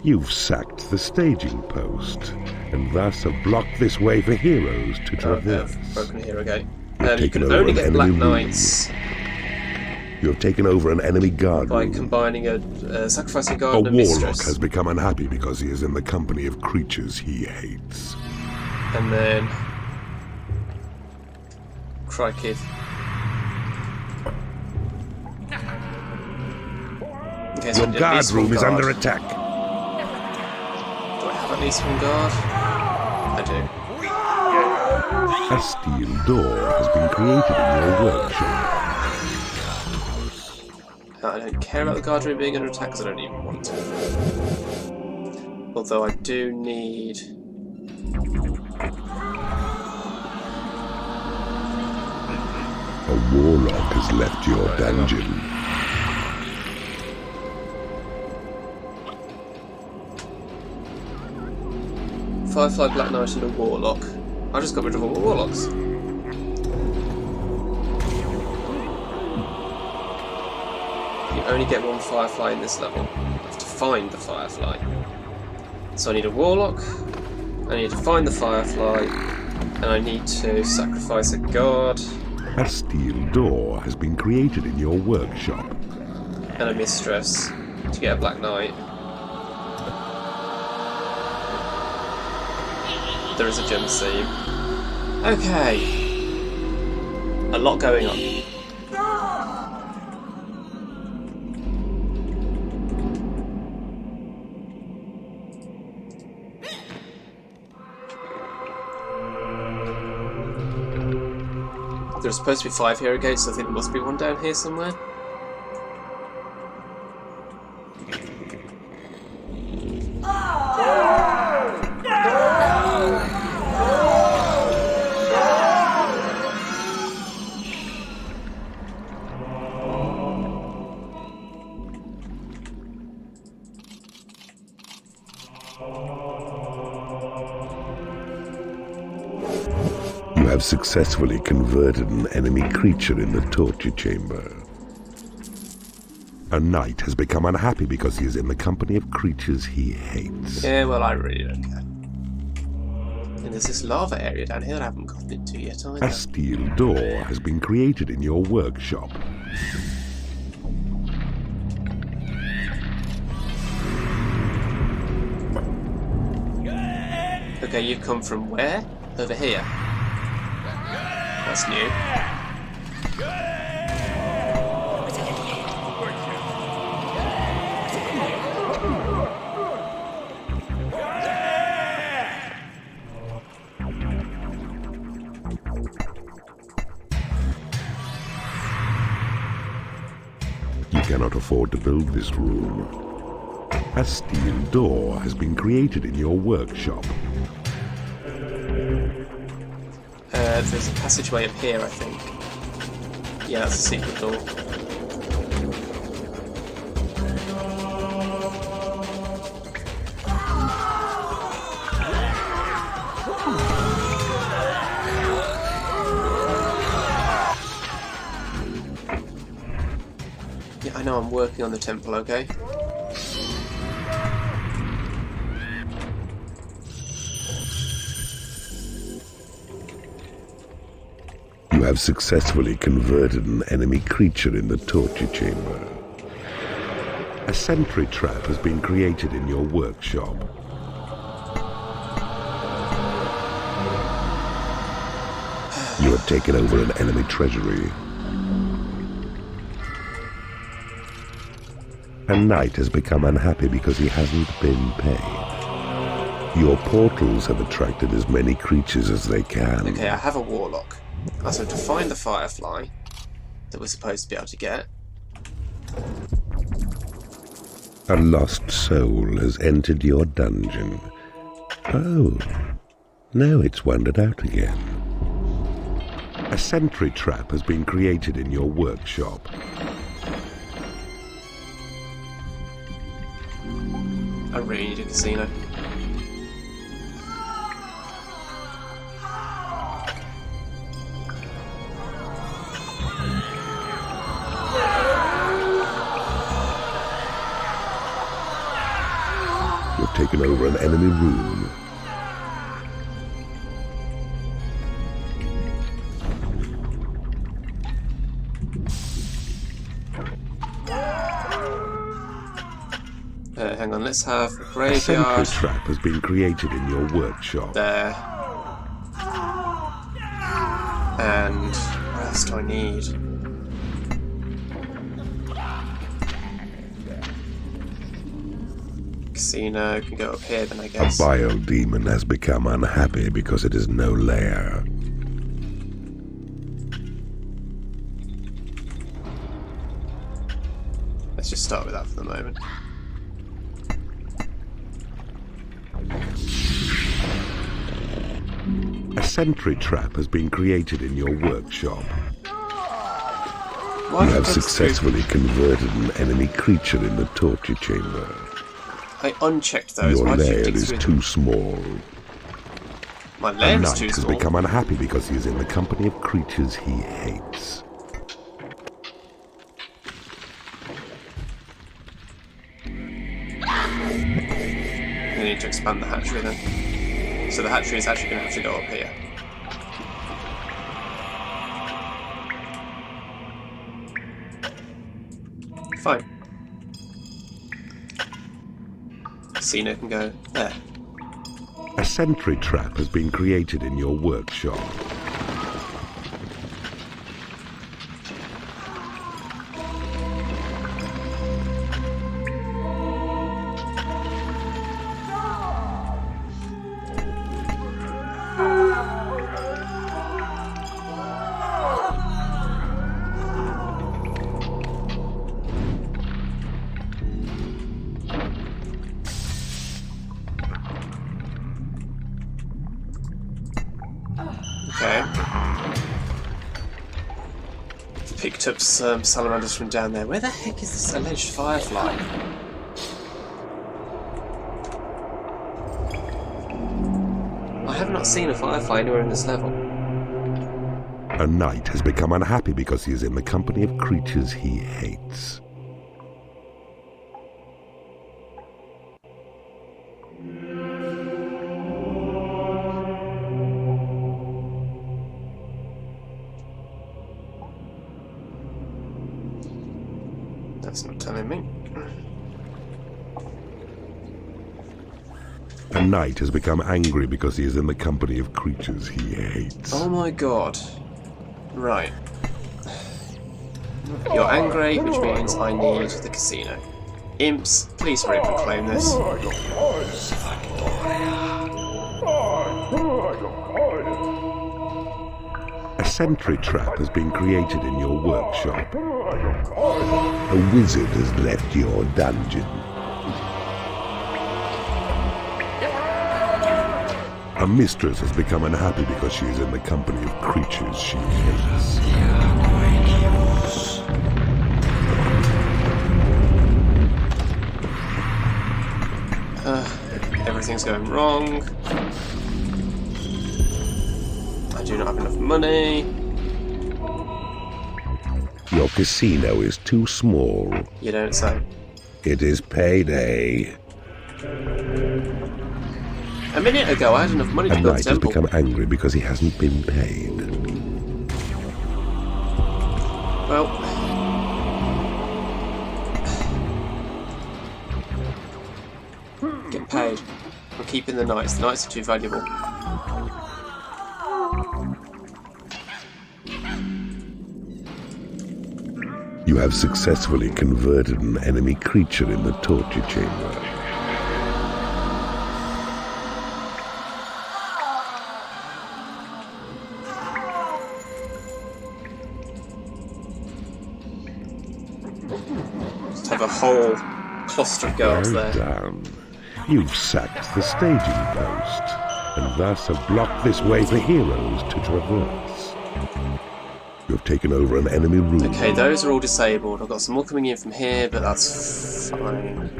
You've sacked the staging post, and thus have blocked this way for heroes to traverse. Broken hero gate. You've You taken can over only an get enemy Black room. Knights You have taken over an enemy guard by room. combining a sacrificing guard A and a warlock mistress. has become unhappy because he is in the company of creatures he hates. And then... Crikey. Okay, so Your I need at guard least one room is guard. under attack. Do I have at least one guard? I do. A steel door has been created in your workshop. I don't care about the guard room being under attack because I don't even want to. Although I do need... A warlock has left your dungeon. Firefly, Black Knight and a Warlock. I just got rid of all the Warlocks. You only get one Firefly in this level. I have to find the Firefly. So I need a Warlock, I need to find the Firefly, and I need to sacrifice a guard A steel door has been created in your workshop. and a Mistress to get a Black Knight. There is a gem seam. Okay. A lot going on. There's supposed to be 5 hero gates, so I think there must be one down here somewhere. You have successfully converted an enemy creature in the torture chamber. A knight has become unhappy because he is in the company of creatures he hates. Yeah, well, I really don't care. And there's this lava area down here that I haven't gotten into yet either. A steel door has been created in your workshop. Okay, you've come from where? Over here. That's new. You cannot afford to build this room. A steel door has been created in your workshop. There's a passageway up here, I think. Yeah, that's a secret door. Yeah, I know I'm working on the temple, okay? You have successfully converted an enemy creature in the torture chamber. A sentry trap has been created in your workshop. You have taken over an enemy treasury. A knight has become unhappy because he hasn't been paid. Your portals have attracted as many creatures as they can. Okay, I have a warlock. So to find the firefly that we're supposed to be able to get. A lost soul has entered your dungeon. Oh, now it's wandered out again. A sentry trap has been created in your workshop. I really need a casino. You've taken over an enemy room. Hang on, let's have a A graveyard. sentry trap has been created in your workshop. There. And what else do I need? Casino can go up here then, I A guess. vile demon has become unhappy because it is no lair. Let's just start with that for the moment. A sentry trap has been created in your workshop. Why You have did I successfully converted an enemy creature in the torture chamber. I unchecked those. Your Why did you lair dig is through too small. My A lair is knight too has small. become unhappy because he is in the company of creatures he hates. We need to expand the hatchery then. So the hatchery is actually going to have to go up here. Fine. Casino can go there. A sentry trap has been created in your workshop. Okay. Picked up some salamanders from down there. Where the heck is this alleged firefly? I have not seen a firefly anywhere in this level. A knight has become unhappy because he is in the company of creatures he hates. That's not telling me. A knight has become angry because he is in the company of creatures he hates. Oh my god. Right. You're angry, which means I need the casino. Imps, please hurry up and claim this. A sentry trap has been created in your workshop. A wizard has left your dungeon. A mistress has become unhappy because she is in the company of creatures she hates. Everything's going wrong. I do not have enough money. Your casino is too small. You don't say. It is payday. A minute ago I had enough money to A build a knight has temple. become angry because he hasn't been paid. Well... Get paid. We're keeping the knights. The knights are too valuable. You have successfully converted an enemy creature in the torture chamber. Just have a whole cluster of guards Well there. done. You've sacked the staging post, and thus have blocked this way for heroes to traverse. You have taken over an enemy room. Okay, those are all disabled. I've got some more coming in from here, but that's fine.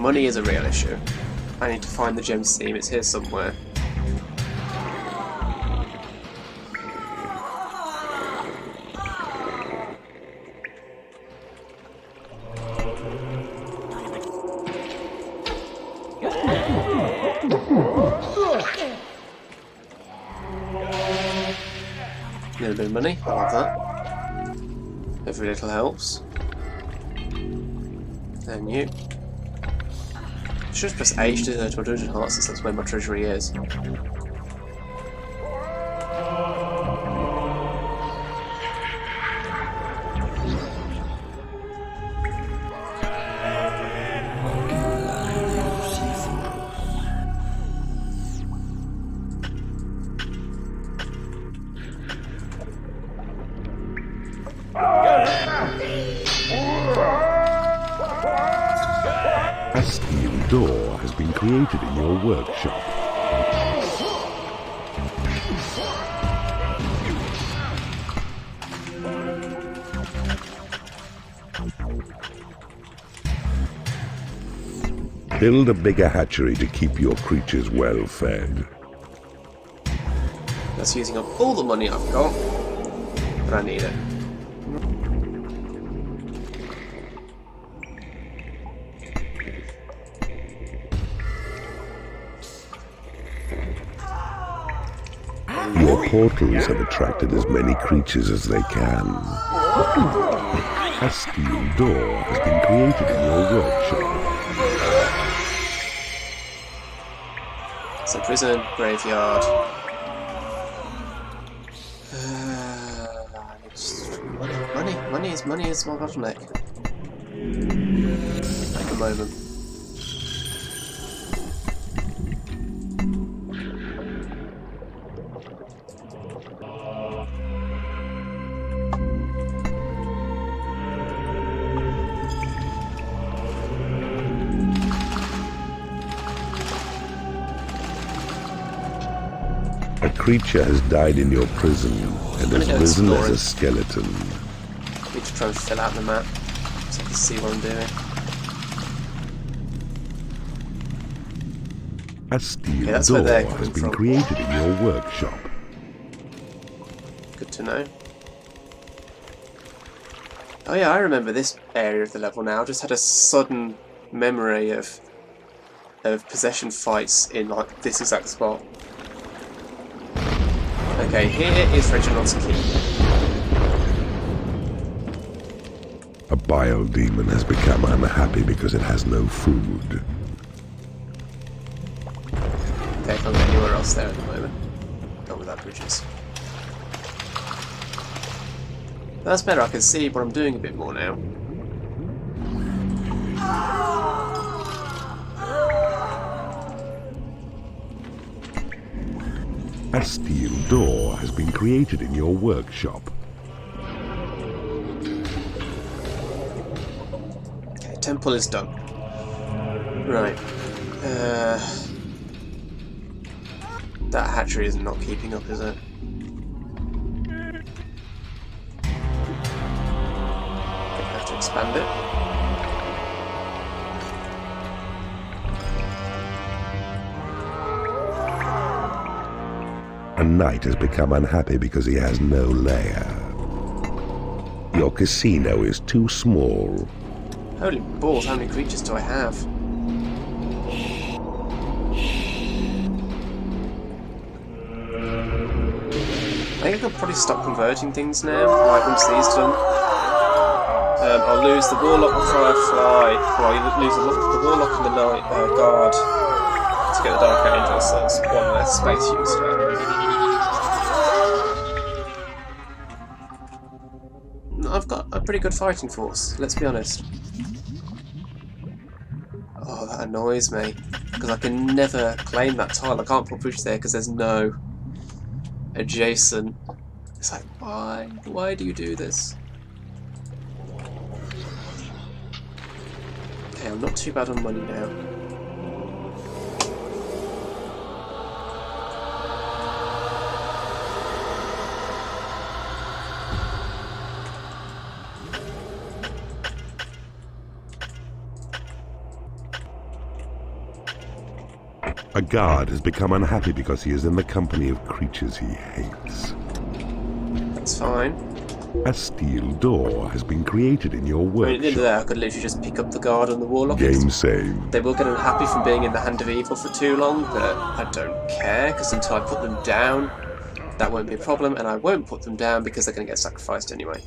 money is a real issue. I need to find the gem seam. It's here somewhere. A little bit of money. I love that. Every little helps. And you. Should just press H to go to 100 hearts since that's where my treasury is. A steel door has been created in your workshop. Build a bigger hatchery to keep your creatures well fed. That's using up all the money I've got, but I need it. Your portals have attracted as many creatures as they can. A steel door has been created in your workshop. So prison, graveyard. Money is my bottleneck. Take a moment. A creature has died in your prison and has risen as a skeleton. Need to try and fill out the map so I can see what I'm doing. A steel that's where door they're has coming been from. created in your workshop. Good to know. Oh yeah, I remember this area of the level now. I just had a sudden memory of possession fights in like this exact spot. Okay, here is Reginald's Keep. A bile demon has become unhappy because it has no food. Okay, I can't get anywhere else there at the moment. Not without bridges. That's better, I can see what I'm doing a bit more now. A steel door has been created in your workshop. Okay, temple is done. Right. That hatchery is not keeping up, is it? I have to expand it. A knight has become unhappy because he has no lair. Your casino is too small. Holy balls, how many creatures do I have? I think I could probably stop converting things now, like once these done. I'll lose the Warlock and Firefly, well, I'll lose the Warlock and the Night Guard to get the Dark Angel, so it's one less space used. I've got a pretty good fighting force, let's be honest. Oh, that annoys me, because I can never claim that tile. I can't put bridge there because there's no adjacent. It's like, why? Why do you do this? Okay, I'm not too bad on money now. A guard has become unhappy because he is in the company of creatures he hates. That's fine. A steel door has been created in your I mean, at the end of the day, I workshop. could literally just pick up the guard and the warlock. Game saved. They will get unhappy from being in the hand of evil for too long, but I don't care, because until I put them down, that won't be a problem, and I won't put them down because they're going to get sacrificed anyway.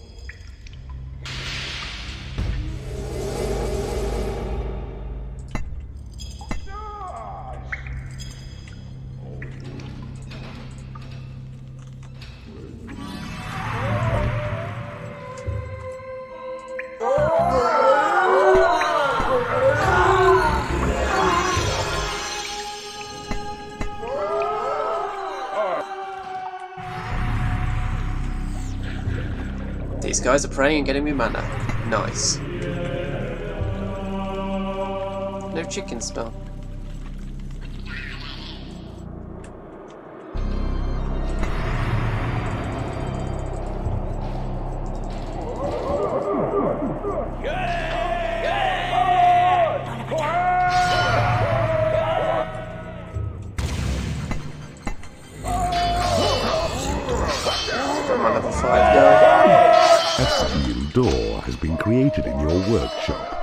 These guys are praying and getting me mana. Nice. No chicken spell. Got my level 5 guy. A steel door has been created in your workshop.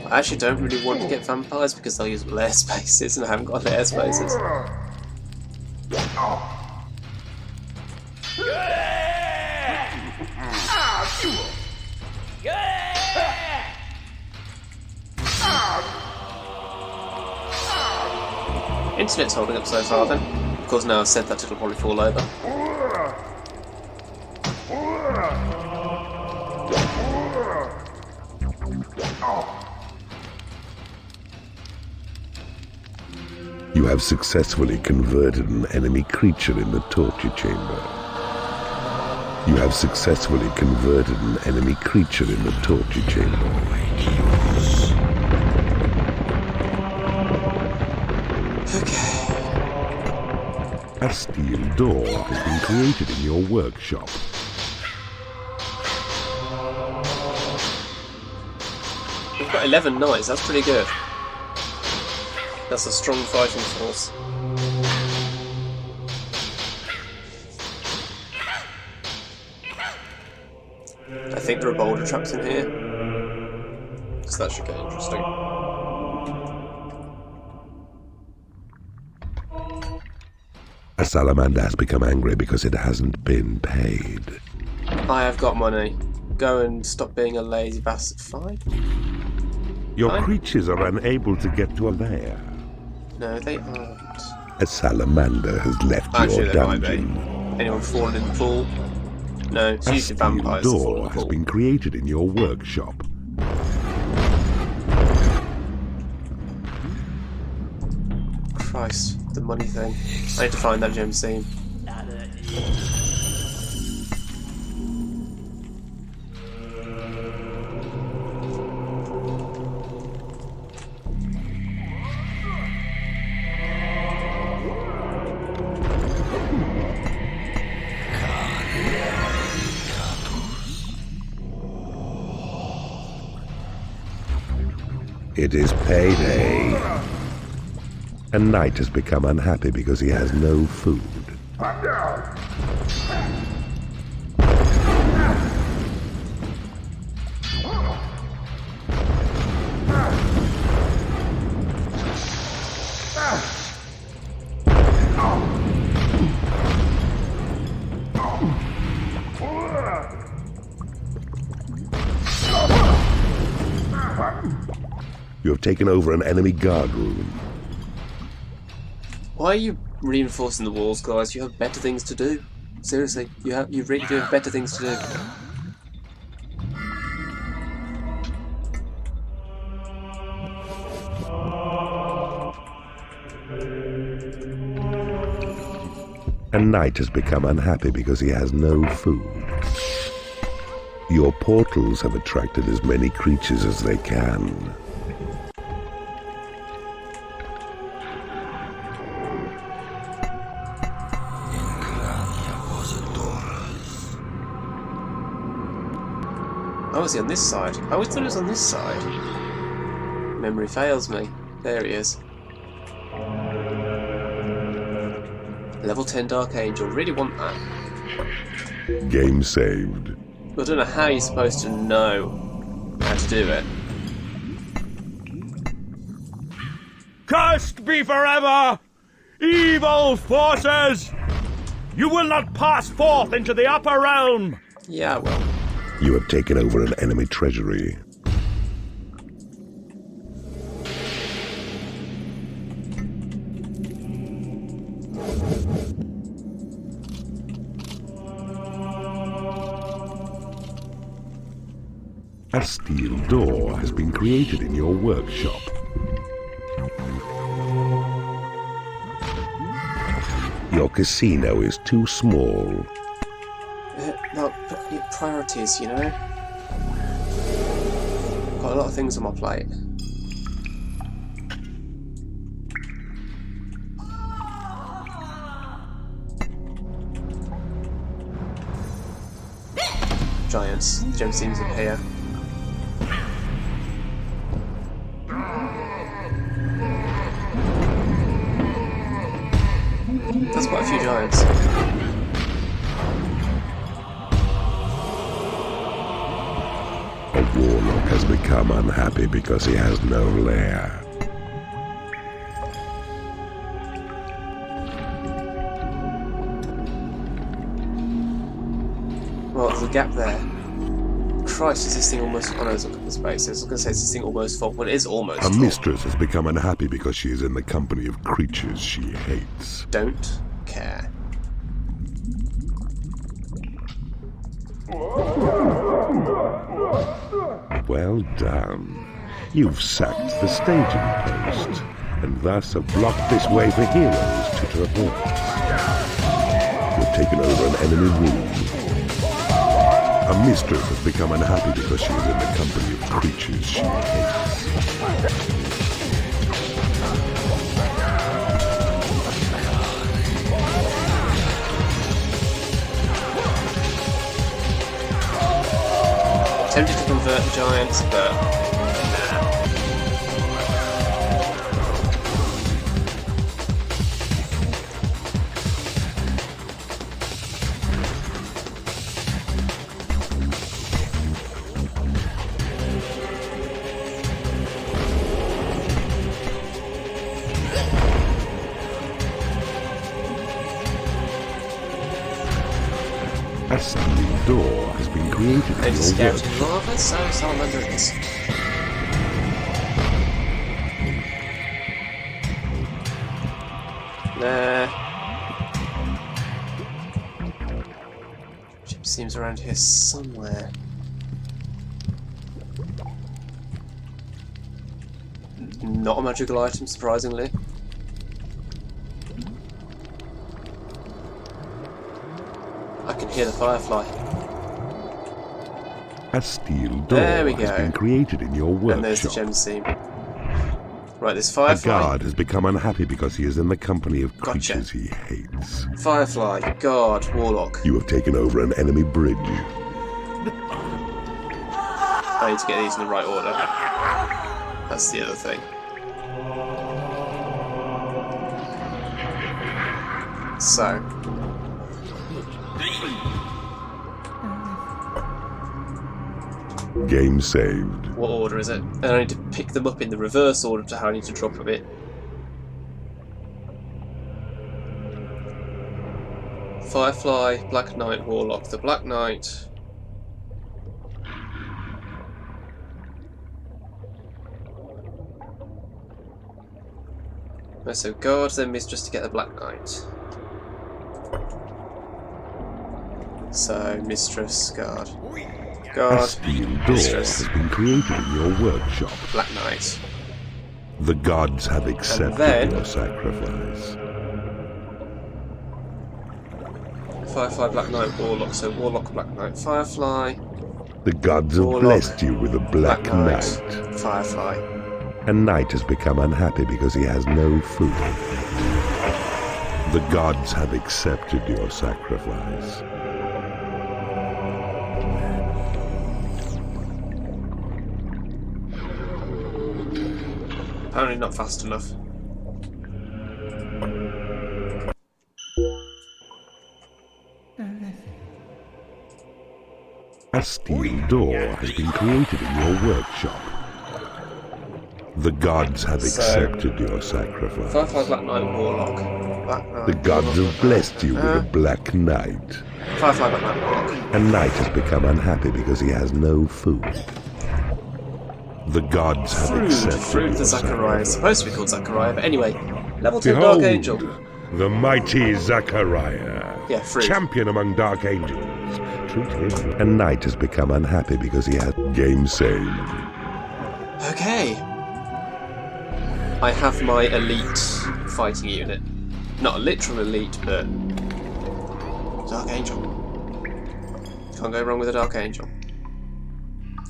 I actually don't really want to get vampires because they'll use lair spaces and I haven't got lair spaces. Internet's holding up so far then. Of course now I've said that it'll probably fall over. You have successfully converted an enemy creature in the torture chamber. You have successfully converted an enemy creature in the torture chamber. Okay. A steel door has been created in your workshop. We've got 11 knights, that's pretty good. That's a strong fighting force. I think there are boulder traps in here. So that should get interesting. A salamander has become angry because it hasn't been paid. I have got money. Go and stop being a lazy bastard. Fine. Your Fine. creatures are unable to get to a lair. No, they aren't. A salamander has left Actually, your they might be. dungeon. Anyone fallen in the pool? No, it's A usually steel vampires that fall in door the has pool. been created in your workshop. Christ, the money thing. I need to find that gem scene. It is payday. A knight has become unhappy because he has no food. You have taken over an enemy guard room. Why are you reinforcing the walls, guys? You have better things to do. Seriously, you really do have better things to do. A knight has become unhappy because he has no food. Your portals have attracted as many creatures as they can. Oh, is he on this side? I always thought he was on this side. Memory fails me. There he is. Level 10 Dark Angel. Really want that. Game saved. I don't know how you're supposed to know how to do it. Cursed be forever! Evil forces! You will not pass forth into the upper realm! Yeah, well. You have taken over an enemy treasury. A steel door has been created in your workshop. Your casino is too small. No, your priorities, you know? Got a lot of things on my plate. Giants. The gem seems up here. That's quite a few giants. A warlock has become unhappy because he has no lair. Well, there's a gap there. Christ, is this thing almost... Oh no, it's not space. I was going to say, is this thing almost full? Well, it is almost A full. mistress has become unhappy because she is in the company of creatures she hates. Don't care. Well done. You've sacked the staging post, and thus have blocked this way for heroes to traverse. You've taken over an enemy room. A mistress has become unhappy because she is in the company of creatures she hates. Tempted to convert the giants, but nah. A steel door has been created in They just your scouted workshop. lava, so salamanders. Nah. Ship seems around here somewhere. Not a magical item, surprisingly. I can hear the firefly. A steel door There we has go. been created in your And there's the workshop. gem seam. Right, there's A firefly. guard has become unhappy because he is in the company of Gotcha. creatures he hates. Firefly, guard, warlock. You have taken over an enemy bridge. I need to get these in the right order. That's the other thing. So. Game saved. What order is it? And I need to pick them up in the reverse order to how I need to drop them in. Firefly, Black Knight, Warlock. The Black Knight. So guard, then mistress to get the Black Knight. So mistress, guard. A Guard, steel door mistress, has been created in your workshop. Black Knight. The gods have accepted then- your sacrifice. Firefly, Black Knight, Warlock. So Warlock, Black Knight, Firefly, The gods have Warlock, blessed you with a black Knight, knight. Firefly. A knight has become unhappy because he has no food. The gods have accepted your sacrifice. Apparently not fast enough. A steel door has been created in your workshop. The gods have accepted your sacrifice. Firefly Black Knight Warlock. Black Knight, The gods Warlock. have blessed you with a black knight. Firefly Black Knight Warlock. A knight has become unhappy because he has no food. The gods have accepted Fruit your the Zachariah. It's sacrifice. supposed to be called Zachariah, but anyway. Level 10 Dark Angel. The mighty Zachariah, Yeah, fruit. champion among dark angels. Treat him. A knight has become unhappy because he has game saved. Okay. I have my elite fighting unit. Not a literal elite, but Dark Angel. Can't go wrong with a Dark Angel.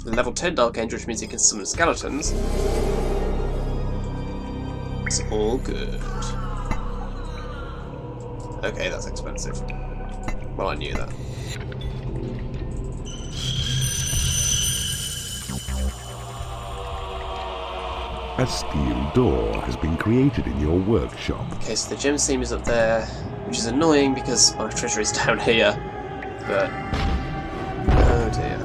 Level 10 Dark Angel, which means he can summon skeletons. It's all good. Okay, that's expensive. Well, I knew that. A steel door has been created in your workshop. Okay, so the gem seam is up there, which is annoying because my treasure is down here. But oh dear.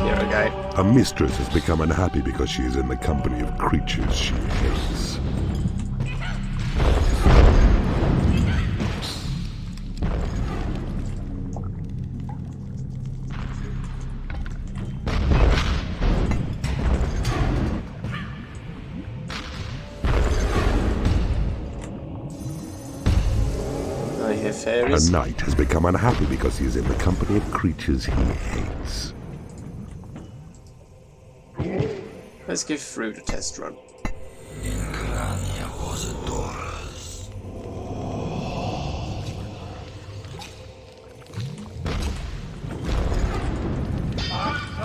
Here we go. A mistress has become unhappy because she is in the company of creatures she hates. I hear A fairies. knight has become unhappy because he is in the company of creatures he hates. Let's give Fruit a test run.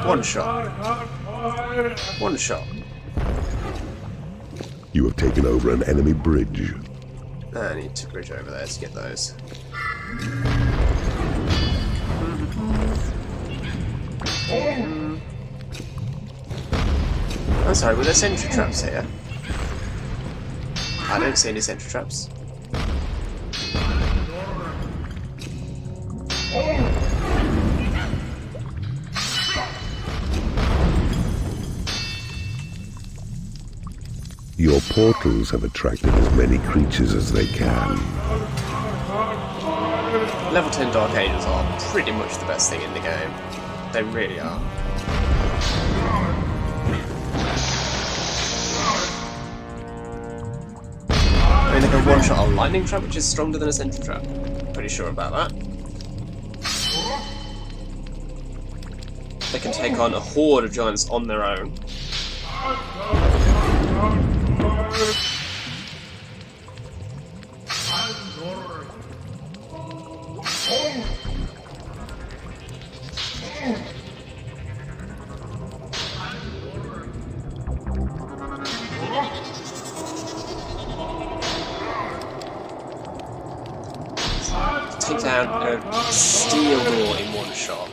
One shot. One shot. You have taken over an enemy bridge. I need to bridge over there to get those. I'm sorry, were there sentry traps here? I don't see any sentry traps. Your portals have attracted as many creatures as they can. Level 10 Dark Angels are pretty much the best thing in the game. They really are. I mean, they can one-shot a lightning trap, which is stronger than a sentry trap. Pretty sure about that. They can take on a horde of giants on their own. Take down a steel door in one shot.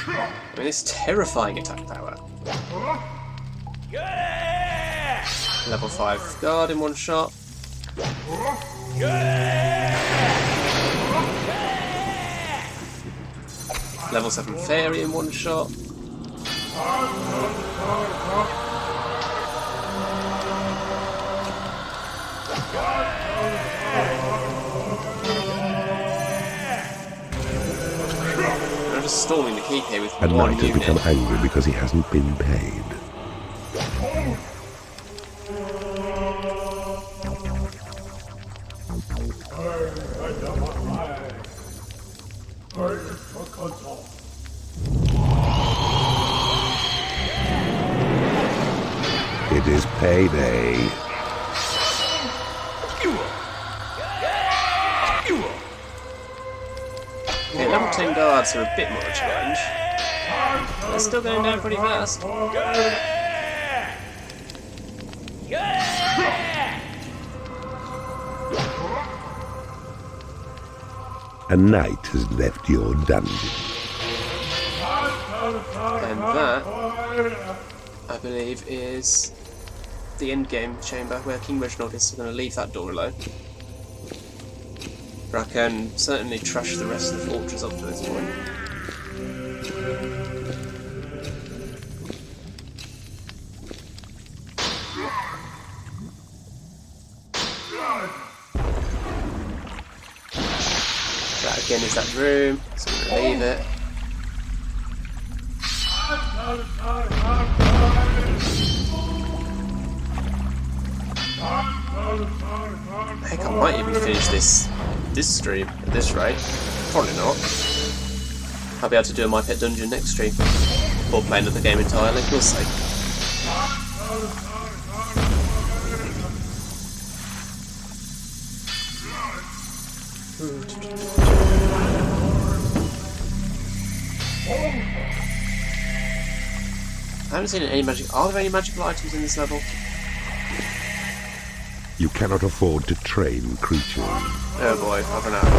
I mean, it's terrifying attack power. Level 5 guard in one shot. Level 7 fairy in one shot. I'm just stalling the keep here with A one knight has unit. become angry because he hasn't been paid. payday. Okay, level 10 guards are a bit more of a challenge. They're still going down pretty fast. A knight has left your dungeon. And that, I believe, is the end game chamber where King Reginald is going to leave that door alone. But I can certainly trash the rest of the fortress up to this point. That again is that room, so I'm going to leave it. Heck, I might even finish this stream at this rate. Probably not. I'll be able to do a My Pet Dungeon next stream. Or play another game entirely, we'll see. I haven't seen any magic. Are there any magical items in this level? You cannot afford to train creatures. Oh boy, I've run out of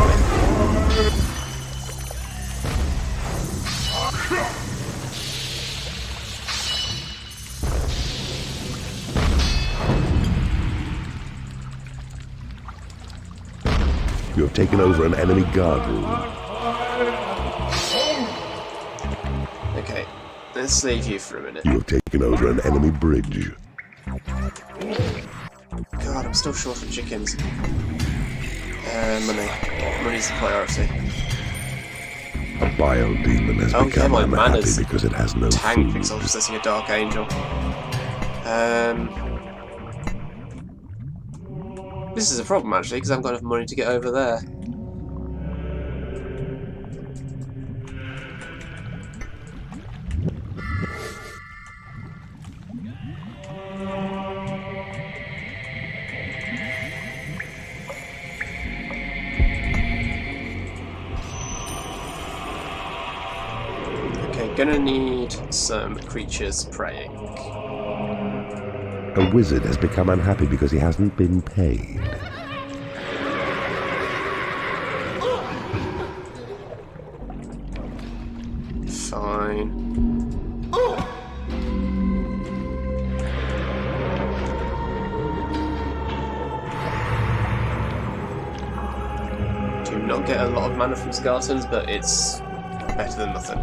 You have taken over an enemy guard room. Okay, let's leave you for a minute. You have taken over an enemy bridge. God, I'm still short of chickens. Money. Money's the priority. A bile demon has become my unhappy manners because it has no tank food. because I was possessing a dark angel. This is a problem actually because I haven't got enough money to get over there. Gonna need some creatures praying. A wizard has become unhappy because he hasn't been paid. Fine. Do not get a lot of mana from skeletons, but it's better than nothing.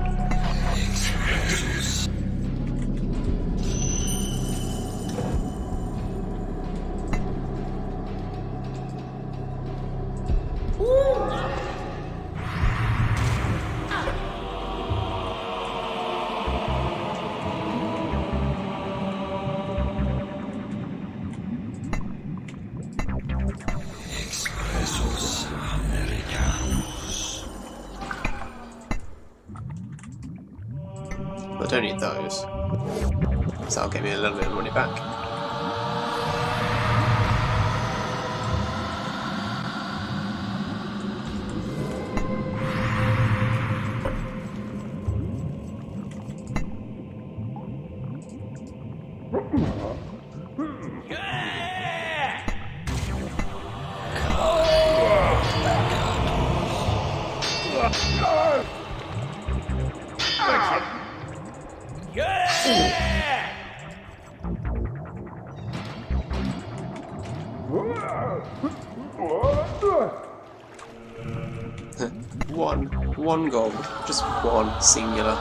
I don't need those, so that'll get me a little bit of money back. One gold, just one, singular.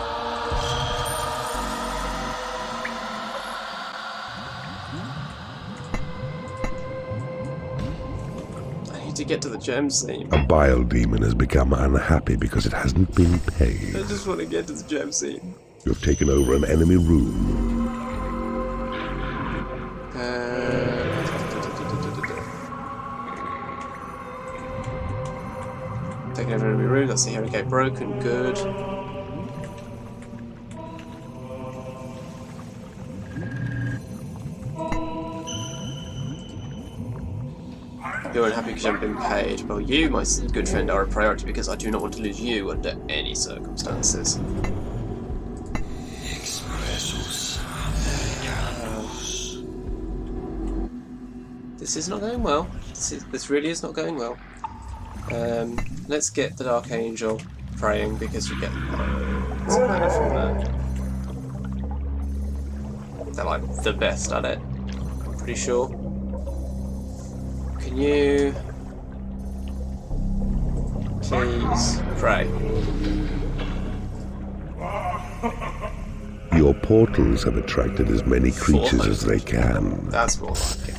I need to get to the gem seam. A bile demon has become unhappy because it hasn't been paid. I just want to get to the gem seam. You have taken over an enemy room. Taking over enemy room, let's see, here we go, broken, good. You're unhappy because you haven't been paid. Well, you, my good friend, are a priority because I do not want to lose you under any circumstances. This is not going well. This really is not going well. Let's get the Dark Angel praying because you get lots of money from that. They're like the best at it, I'm pretty sure. Can you please pray? Your portals have attracted as many creatures as they can. That's more like it.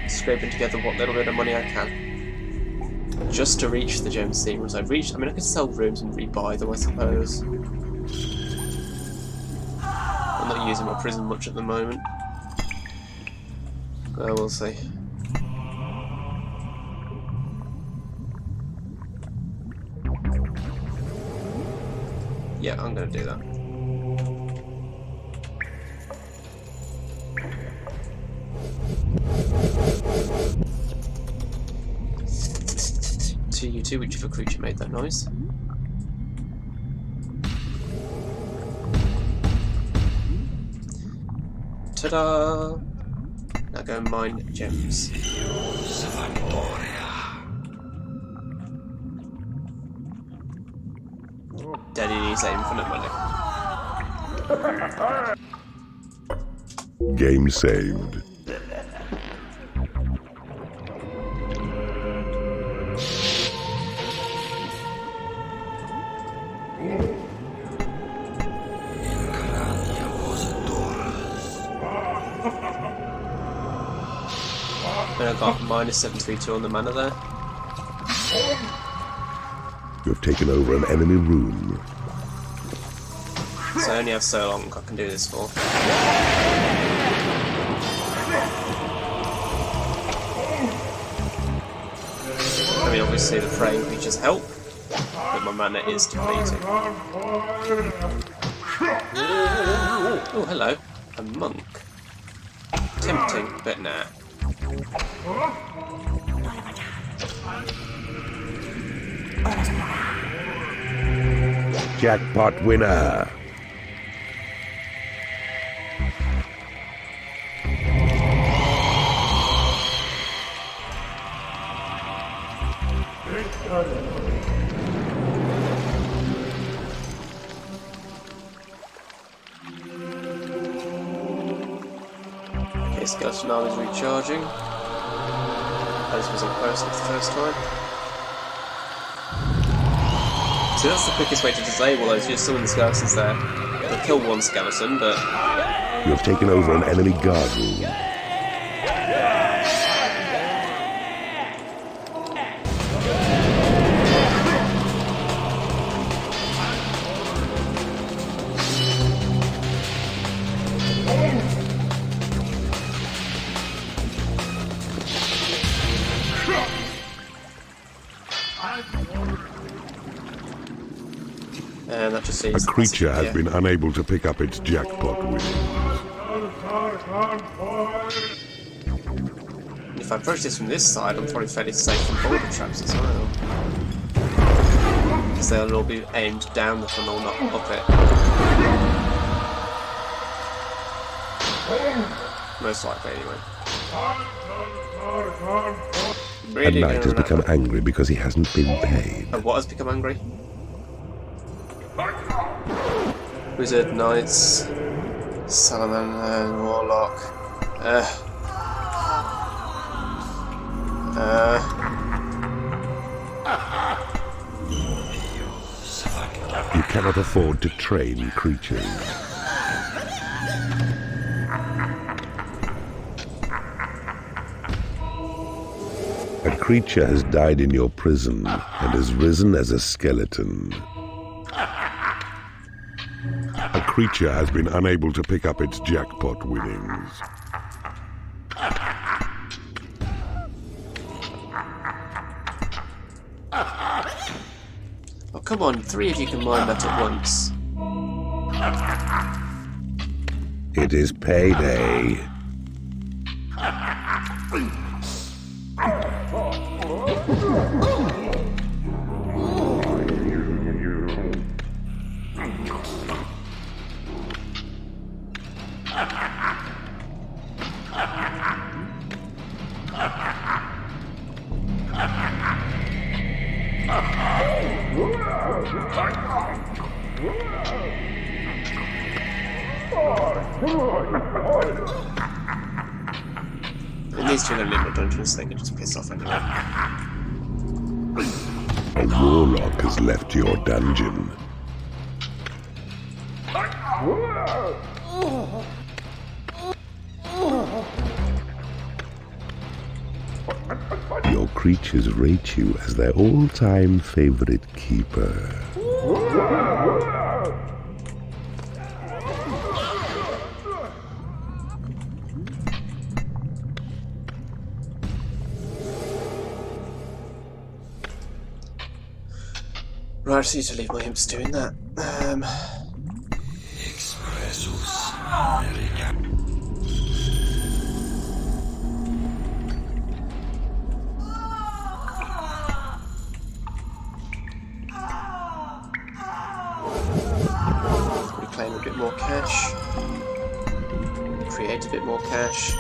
Scraping together what little bit of money I can. Just to reach the gem steamers I've reached. I mean, I could sell rooms and rebuy them, I suppose. I'm not using my prison much at the moment. We'll see. Yeah, I'm gonna do that. To you too, whichever creature made that noise. Ta-da! Now go and mine gems. Daddy needs that infinite money. Game saved. And I got minus 732 on the mana there. You have taken over an enemy room. So I only have so long I can do this for. I mean, obviously the fraying creatures help, but my mana is depleting. Oh, hello. A monk. Tempting, but nah. Jackpot winner. Okay, Skeleton Arm is recharging. This was in person for the first time. So that's the quickest way to disable those, just summon the skeletons there. It'll kill one skeleton, but... You have taken over an enemy guard room. And that just A sees creature has been unable to pick up its jackpot winnings. If I approach this from this side, I'm probably fairly safe from boulder traps as well. Because they'll all be aimed down the funnel, not up it. Most likely, anyway. A knight has become angry because he hasn't been paid. What has become angry? Wizard, Knights, Salamander, Warlock. You cannot afford to train creatures. A creature has died in your prison and has risen as a skeleton. A creature has been unable to pick up its jackpot winnings. Oh, come on, 3 of you can mine that at once. It is payday. And these two are going to live in dungeons, so they can just piss off anyway. A warlock has left your dungeon. Your creatures rate you as their all-time favorite keeper. Right, I just need to leave my imps doing that. Reclaim a bit more cash. Create a bit more cash.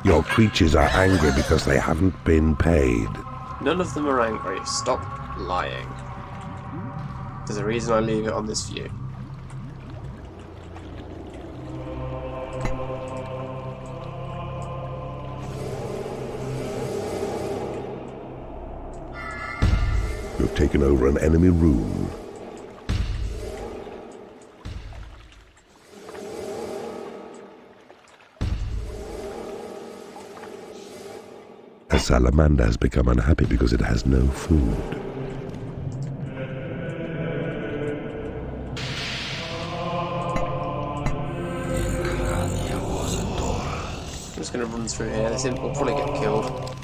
Your creatures are angry because they haven't been paid. None of them are angry. Stop lying. There's a reason I leave it on this view. You've taken over an enemy room. A salamander has become unhappy because it has no food. I'm just going to run through here. This imp will probably get killed.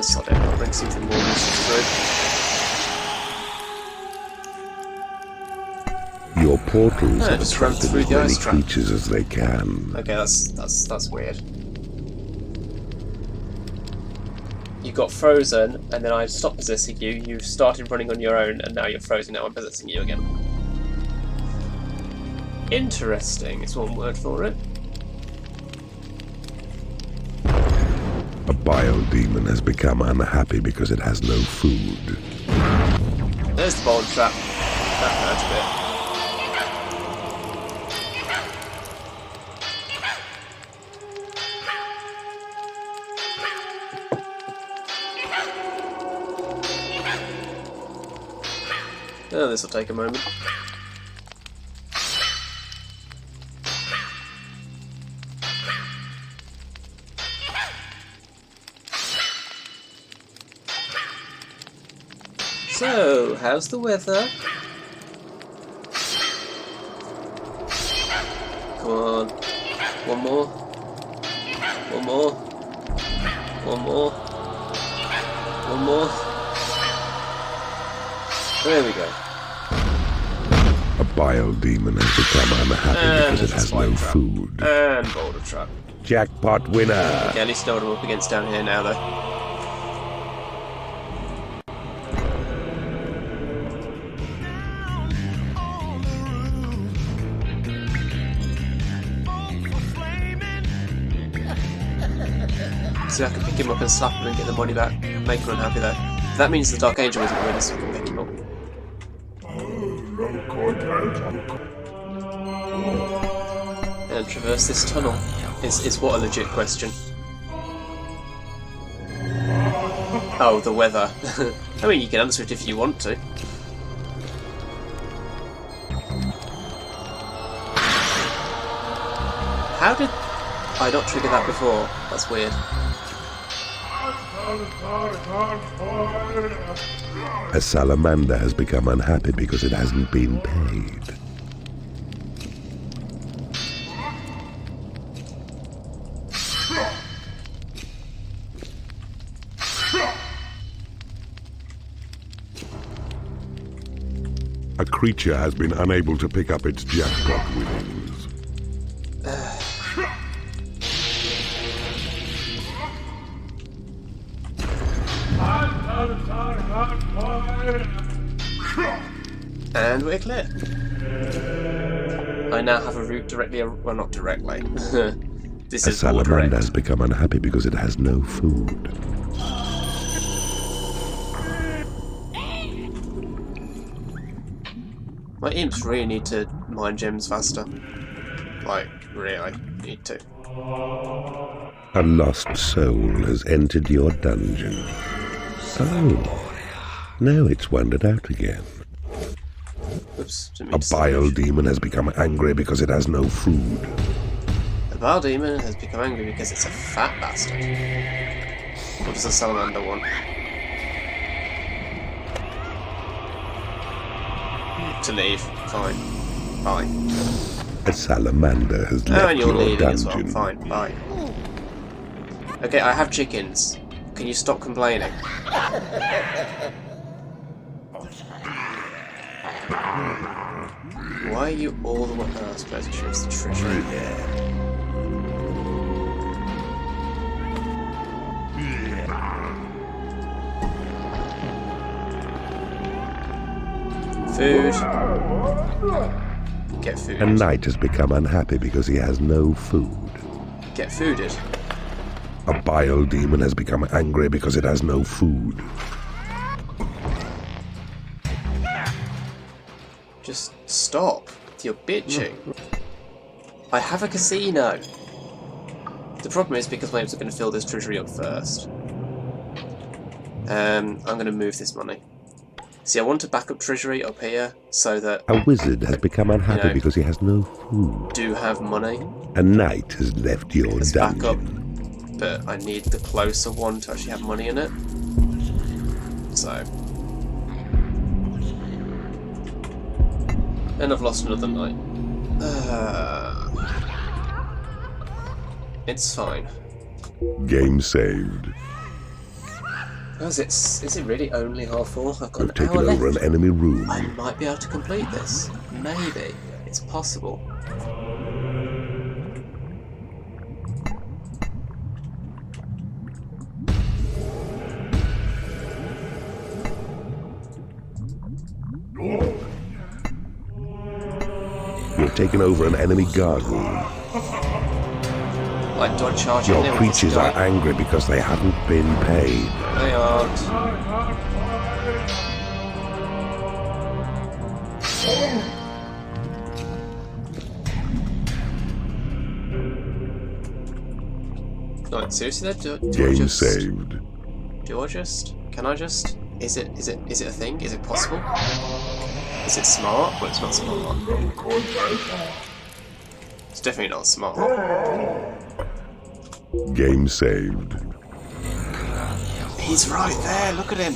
Sod it. I'll bring something more useful through. Your portals have just run attracted through as the many ice trap. creatures as they can. Okay, that's weird. You got frozen, and then I stopped possessing you. You started running on your own, and now you're frozen. Now I'm possessing you again. Interesting. It's one word for it. A biodemon has become unhappy because it has no food. There's the boulder trap. That hurt a bit. Oh, this will take a moment. So, how's the weather? Come on. One more. One more. One more. One more. There we go. A biodemon has become unhappy because it has no food. And boulder trap. Jackpot winner! Okay, at least know what I'm up against down here now, though. See, I can pick him up and slap him and get the money back. Make him unhappy though. That means the Dark Angel isn't really, so we can pick him up. And traverse this tunnel is what a legit question. Oh, the weather. I mean, you can answer it if you want to. How did I not trigger that before? That's weird. A salamander has become unhappy because it hasn't been paid. A creature has been unable to pick up its jackpot winnings. And we're clear. I now have a route directly, well, not directly. This A is more salamander direct. has become unhappy because it has no food. My imps really need to mine gems faster. Like, really need to. A lost soul has entered your dungeon. Oh, now it's wandered out again. Oops, didn't A mean to say bile much. demon has become angry because it has no food. The bile demon has become angry because it's a fat bastard. What does the salamander want? To leave. Fine. Fine. A salamander has Oh, left and you're your leaving as dungeon. well. Fine. Bye. Okay, I have chickens. Can you stop complaining? Why are you all the way? Oh, I suppose it shows the treasury. Food. Get food. A knight has become unhappy because he has no food. Get fooded. A bile demon has become angry because it has no food. Just stop. You're bitching. I have a casino. The problem is because my imps are going to fill this treasury up first. I'm going to move this money. See, I want a backup treasury up here so that A wizard has become unhappy You know. because he has no food. I do have money. A knight has left your Let's back up. dungeon. But I need the closer one to actually have money in it. So. And I've lost another knight. It's fine. Game saved. Oh, is it really only half full? I've got You've an taken hour over left. an enemy room. I might be able to complete this. Maybe. It's possible. You've taken over an enemy guard room. Like, do I charge Your in there with this creatures are guy? angry because they haven't been paid. They aren't. Like, seriously though? Do I Game just... saved. Do I just... Can I just... Is it a thing? Is it possible? Is it smart? Well, it's not smart. It's definitely not smart. Game saved. He's right there, look at him!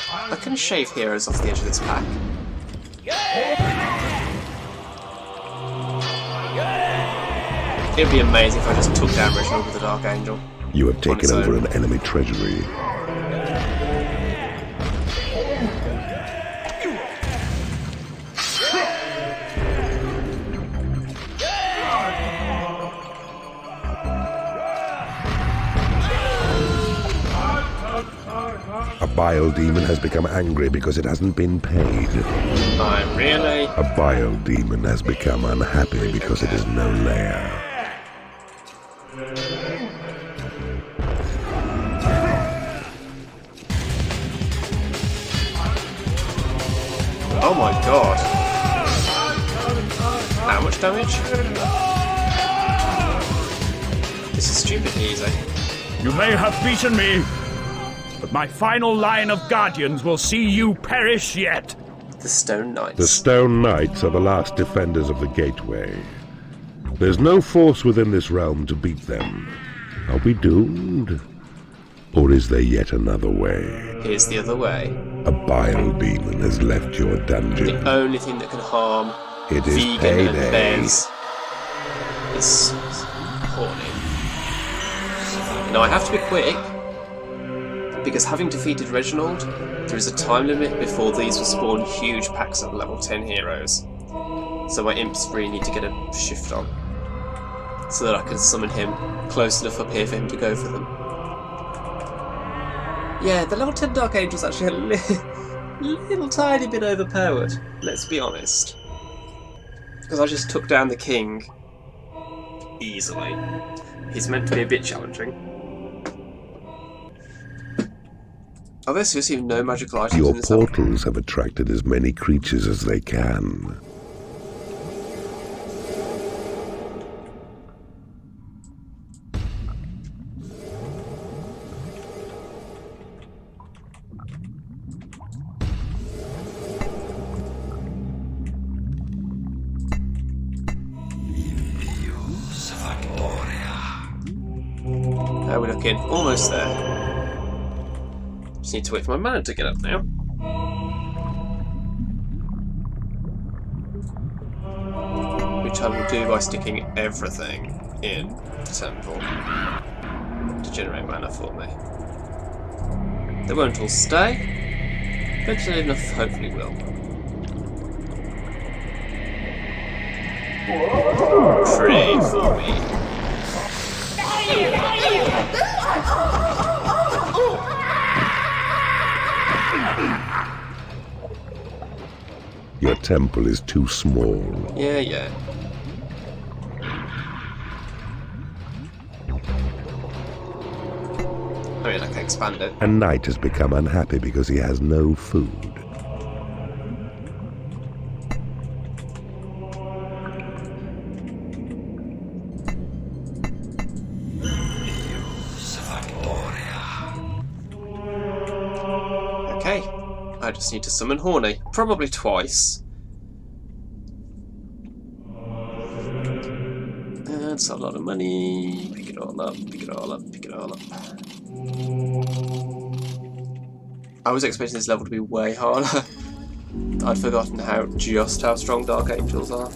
I can shave heroes off the edge of this pack. It'd be amazing if I just took down Reginald with the Dark Angel. You have taken its over own. an enemy treasury. A bile demon has become angry because it hasn't been paid. Really? A bile demon has become unhappy because it is no lair. Oh my god. How much damage? This is stupidly easy. You may have beaten me, but my final line of guardians will see you perish yet. The Stone Knights. The Stone Knights are the last defenders of the gateway. There's no force within this realm to beat them. Are we doomed? Or is there yet another way? Here's the other way. A bile demon has left your dungeon. The only thing that can harm It is vegan payday. and bears is horny. Now I have to be quick, because having defeated Reginald, there is a time limit before these will spawn huge packs of level 10 heroes. So my imps really need to get a shift on, so that I can summon him close enough up here for him to go for them. Yeah, the level 10 Dark Angel's actually a little tiny bit overpowered, let's be honest. Because I just took down the king easily. He's meant to be a bit challenging. Are there seriously no magical items Your in this level? portals have attracted as many creatures as they can. How are we looking? Almost there. Just need to wait for my mana to get up now. Which I will do by sticking everything in the temple to generate mana for me. They won't all stay, but enough hopefully will. Pray for me. Your temple is too small. Yeah. I mean, I can expand it. A knight has become unhappy because he has no food. Okay, I just need to summon Horny. Probably twice. That's a lot of money. Pick it all up, pick it all up, pick it all up. I was expecting this level to be way harder. I'd forgotten just how strong Dark Angels are.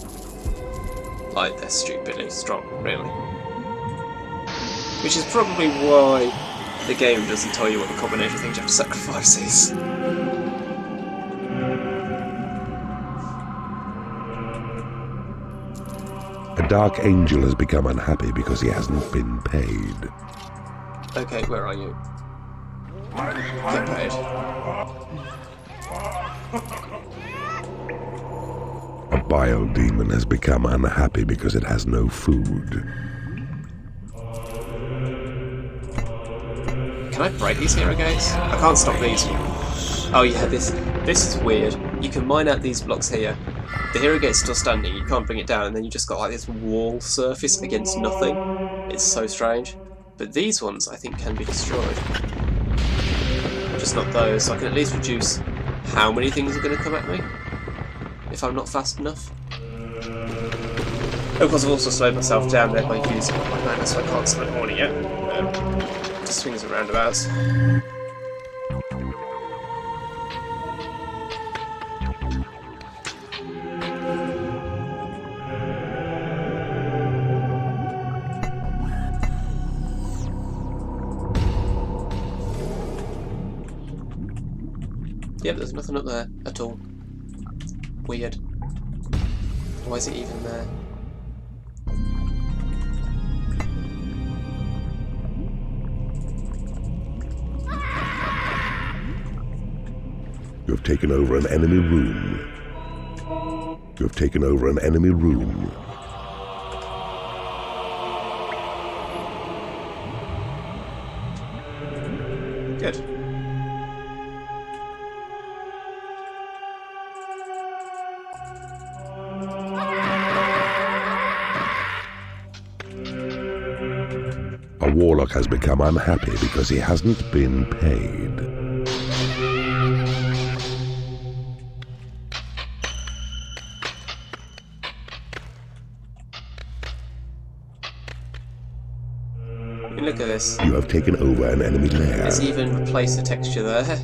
Like, they're stupidly strong, really. Which is probably why the game doesn't tell you what the combination of things you have to sacrifice is. A Dark Angel has become unhappy because he hasn't been paid. Okay, where are you? Get paid. A bile demon has become unhappy because it has no food. Can I break these hero gates? I can't stop these. Oh yeah, this is weird. You can mine out these blocks here. The hero gate's still standing, you can't bring it down, and then you just got like this wall surface against nothing. It's so strange. But these ones, I think, can be destroyed. Just not those, so I can at least reduce how many things are going to come at me if I'm not fast enough. Of course, I've also slowed myself down there by using my mana, so I can't summon Horny yet. Just swings and roundabouts. Yep, there's nothing up there at all. Weird. Why is it even there? You have taken over an enemy room. You have taken over an enemy room. Good. A warlock has become unhappy because he hasn't been paid. Look at this. You have taken over an enemy lair. It's even replaced the texture there.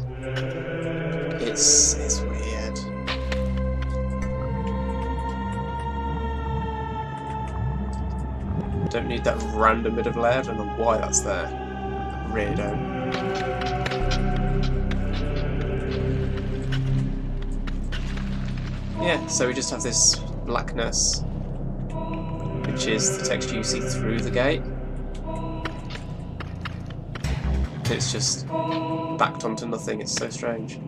It's weird. Don't need that random bit of layer. I don't know why that's there. I really don't. Yeah, so we just have this blackness, which is the texture you see through the gate. It's just backed onto nothing. It's so strange.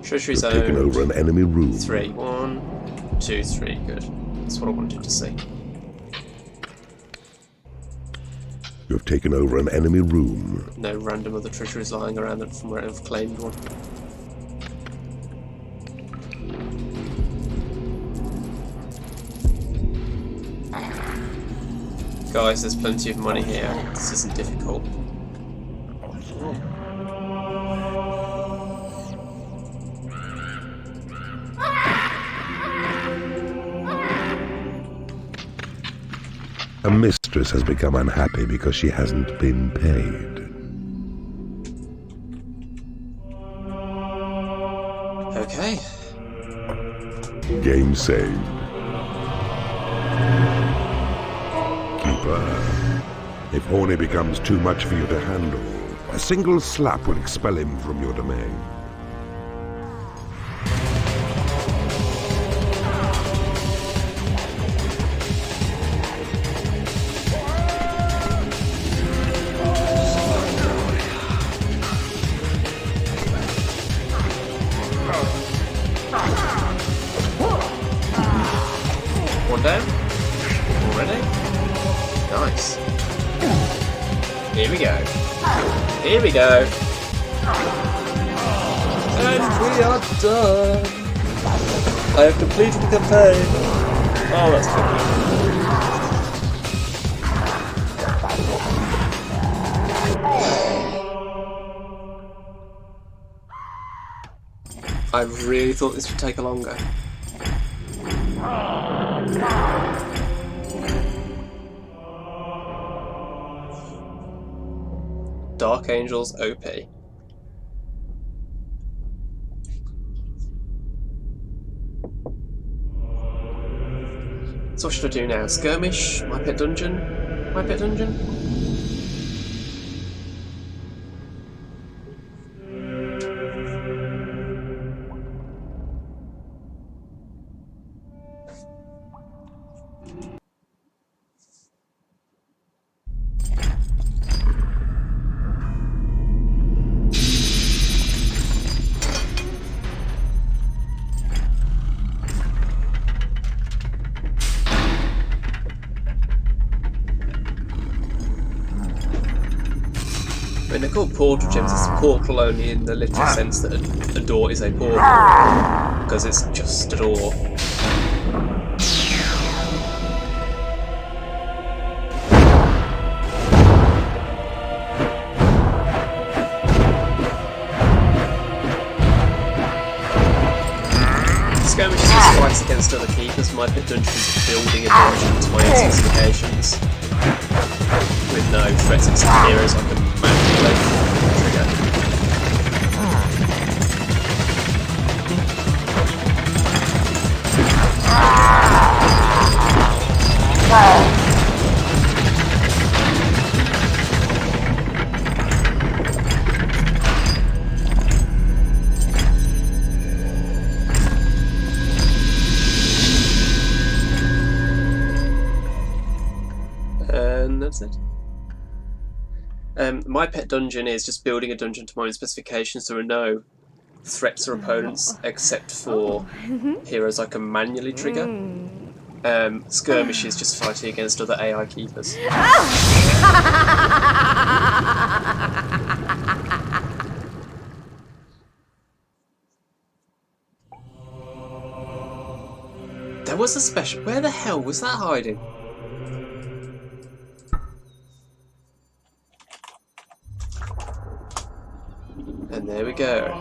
Treasury zone. Taken over an enemy room. 3. 1, 2, 3. Good. That's what I wanted to see. You have taken over an enemy room. No random other treasuries lying around from where I've claimed one. Guys, there's plenty of money here. This isn't difficult. A mistress has become unhappy because she hasn't been paid. Okay. Game saved. Keeper. If Horny becomes too much for you to handle, a single slap will expel him from your domain. One down. Already? Nice. Here we go. Here we go. And we are done. I have completed the campaign. Oh, that's funny. I really thought this would take longer. Dark Angels OP. So what should I do now? Skirmish? My pet dungeon? My pet dungeon? I mean, they're called portal gems. It's a portal only in the literal sense that a door is a portal, because it's just a door. Skirmish just fights against other keepers. My pit dungeon is building a dungeon to my own specifications, with no threats against heroes I can manipulate trigger. And that's it. My pet dungeon is just building a dungeon to my own specifications. There are no threats or opponents except for heroes I can manually trigger. skirmishes just fighting against other AI keepers. There was a special. Where the hell was that hiding? And there we go.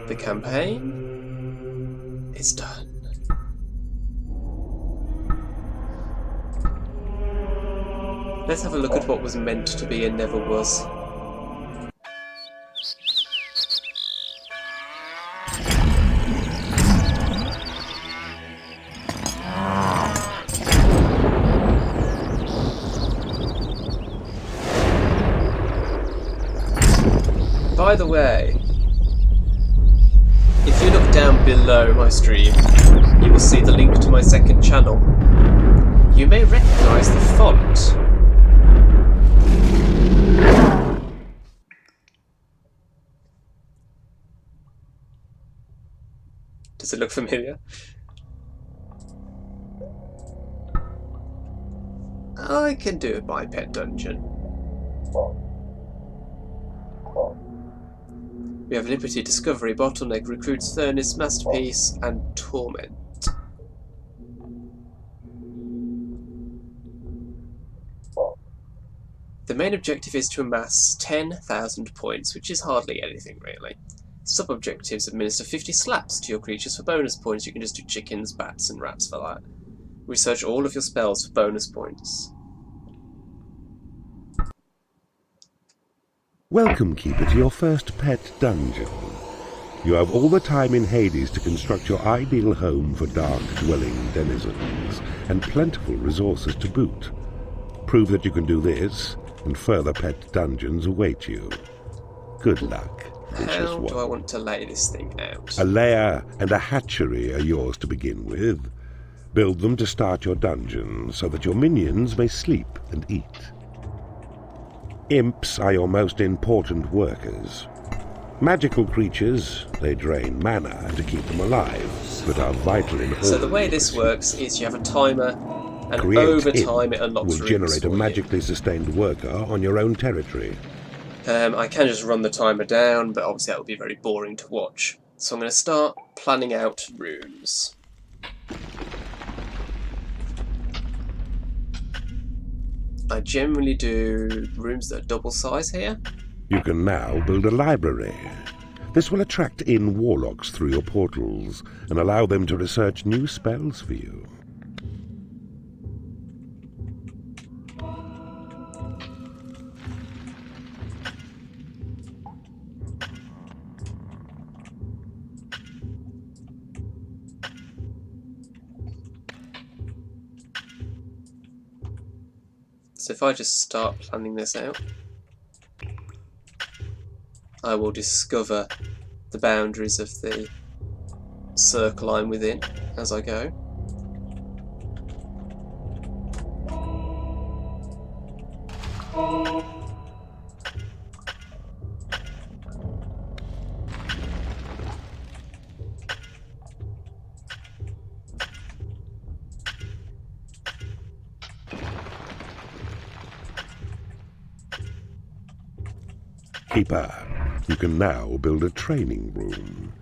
The campaign is done. Let's have a look at what was meant to be and never was. By the way, if you look down below my stream, you will see the link to my second channel. You may recognise the font. Does it look familiar? I can do it by Pet Dungeon. We have Liberty, Discovery, Bottleneck, Recruits, Furnace, Masterpiece, and Torment. The main objective is to amass 10,000 points, which is hardly anything really. Sub-objectives administer 50 slaps to your creatures for bonus points. You can just do chickens, bats, and rats for that. Research all of your spells for bonus points. Welcome, Keeper, to your first pet dungeon. You have all the time in Hades to construct your ideal home for dark-dwelling denizens, and plentiful resources to boot. Prove that you can do this, and further pet dungeons await you. Good luck, vicious one. How do I want to lay this thing out? A lair and a hatchery are yours to begin with. Build them to start your dungeon, so that your minions may sleep and eat. Imps are your most important workers. Magical creatures, they drain mana to keep them alive, but are vital in So the way this works is you have a timer, and over time it unlocks will generate a magically sustained worker on your own territory. I can just run the timer down, but obviously that would be very boring to watch. So I'm going to start planning out rooms. I generally do rooms that are double size here. You can now build a library. This will attract in warlocks through your portals and allow them to research new spells for you. So if I just start planning this out, I will discover the boundaries of the circle I'm within as I go. Keeper, you can now build a training room.